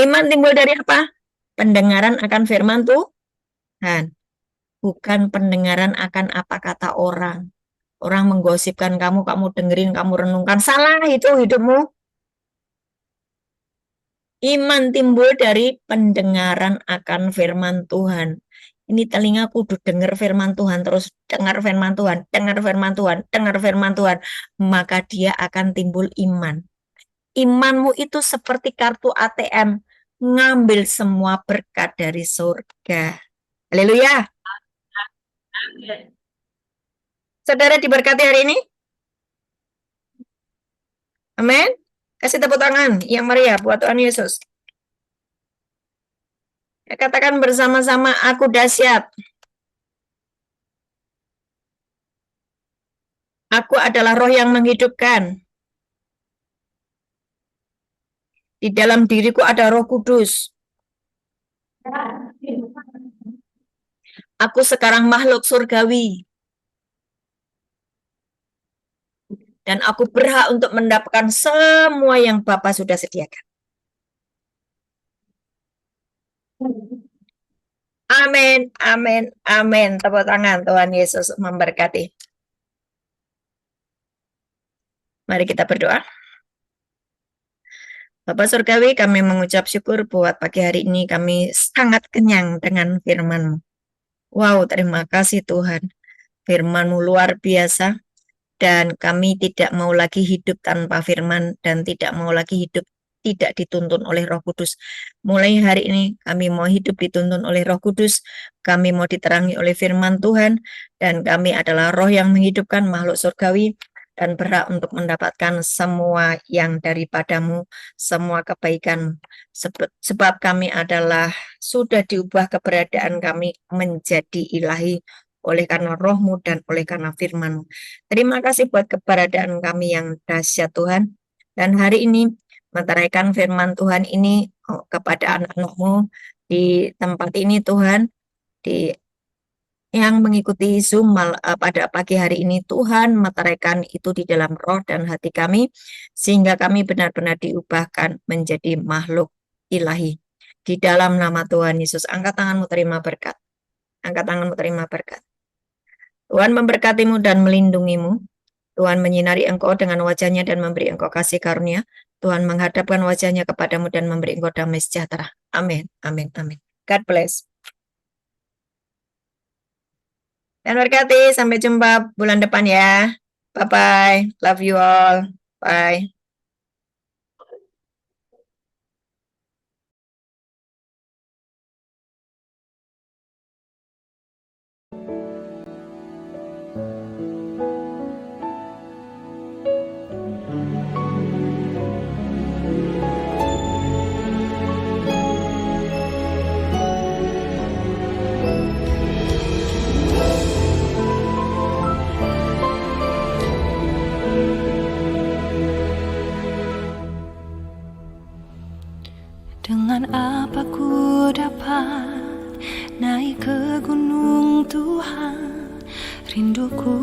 Iman timbul dari apa? Pendengaran akan firman Tuhan. Bukan pendengaran akan apa kata orang. Orang menggosipkan kamu, kamu dengerin, kamu renungkan. Salah itu hidupmu. Iman timbul dari pendengaran akan firman Tuhan. Ini telinga kudu dengar firman Tuhan, terus dengar firman Tuhan, dengar firman Tuhan, dengar firman Tuhan. Maka dia akan timbul iman. Imanmu itu seperti kartu ATM, ngambil semua berkat dari surga. Haleluya. Saudara diberkati hari ini? Amin. Kasih tepuk tangan yang meriah buat Tuhan Yesus. Katakan bersama-sama, aku dahsyat. Aku adalah roh yang menghidupkan. Di dalam diriku ada Roh Kudus. Aku sekarang makhluk surgawi. Dan aku berhak untuk mendapatkan semua yang Bapa sudah sediakan. Amin, amin, amin. Tepuk tangan, Tuhan Yesus memberkati. Mari kita berdoa. Bapak Surgawi, kami mengucap syukur buat pagi hari ini kami sangat kenyang dengan firman-Mu. Wow, terima kasih Tuhan. Firman-Mu luar biasa, dan kami tidak mau lagi hidup tanpa firman, dan tidak mau lagi hidup tidak dituntun oleh Roh Kudus. Mulai hari ini kami mau hidup dituntun oleh Roh Kudus, kami mau diterangi oleh firman Tuhan, dan kami adalah roh yang menghidupkan makhluk surgawi, dan berhak untuk mendapatkan semua yang daripada-Mu, semua kebaikan. Sebab kami adalah sudah diubah keberadaan kami menjadi ilahi oleh karena Roh-Mu dan oleh karena firman-Mu. Terima kasih buat keberadaan kami yang dahsyat Tuhan. Dan hari ini meteraikan firman Tuhan ini kepada anak-anak-Mu di tempat ini Tuhan, di yang mengikuti Zoom pada pagi hari ini. Tuhan meteraikan itu di dalam roh dan hati kami, sehingga kami benar-benar diubahkan menjadi makhluk ilahi. Di dalam nama Tuhan Yesus, angkat tanganmu terima berkat. Angkat tanganmu terima berkat. Tuhan memberkatimu dan melindungimu. Tuhan menyinari engkau dengan wajahnya dan memberi engkau kasih karunia. Tuhan menghadapkan wajahnya kepadamu dan memberi engkau damai sejahtera. Amin, amin, amin. God bless. Dan berkati, sampai jumpa bulan depan ya. Bye-bye. Love you all. Bye. Dengan apa ku dapat naik ke gunung Tuhan? Rinduku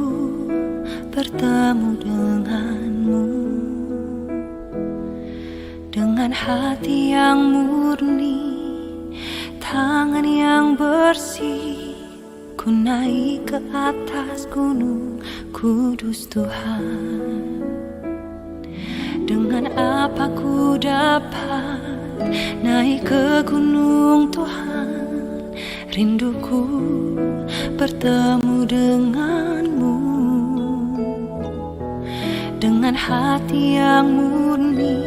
bertemu denganmu. Dengan hati yang murni, tangan yang bersih, ku naik ke atas gunung kudus Tuhan. Dengan apa ku dapat naik ke gunung Tuhan? Rinduku bertemu denganmu. Dengan hati yang murni,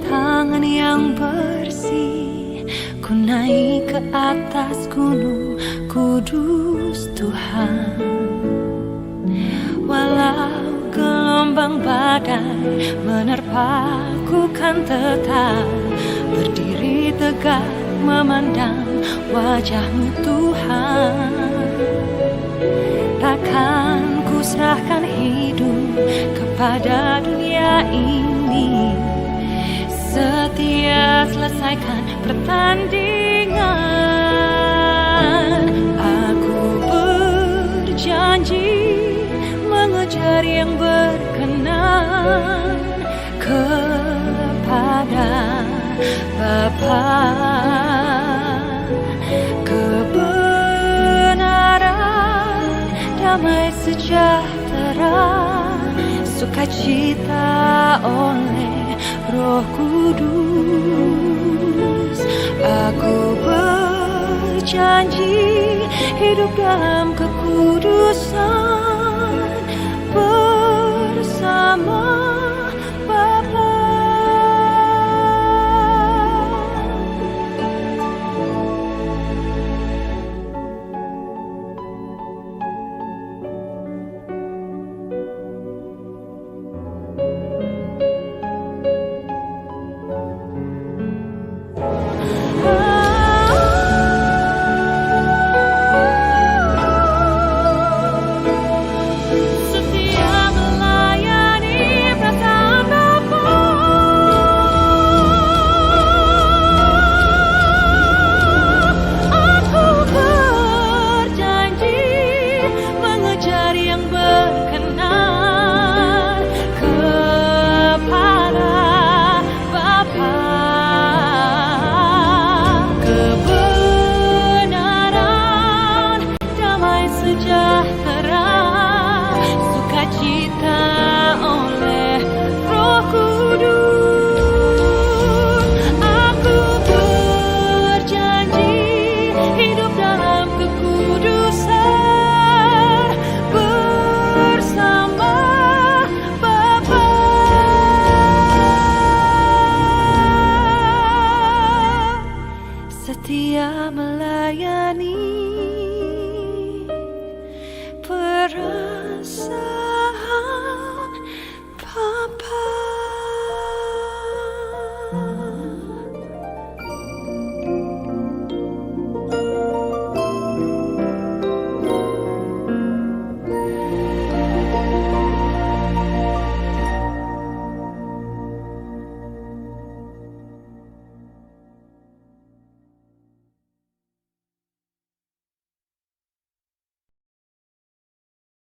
tangan yang bersih, ku naik ke atas gunung kudus Tuhan. Walau gelombang badai menerpaku, kan tetap berdiri tegak memandang wajah-Mu Tuhan. Takkan ku serahkan hidup kepada dunia ini. Setia selesaikan pertandingan. Aku berjanji mengejar yang berkenan kepada Bapa. Kebenaran, damai sejahtera, sukacita oleh Roh Kudus. Aku berjanji hidup dalam kekudusan bersama Bapa. sukacita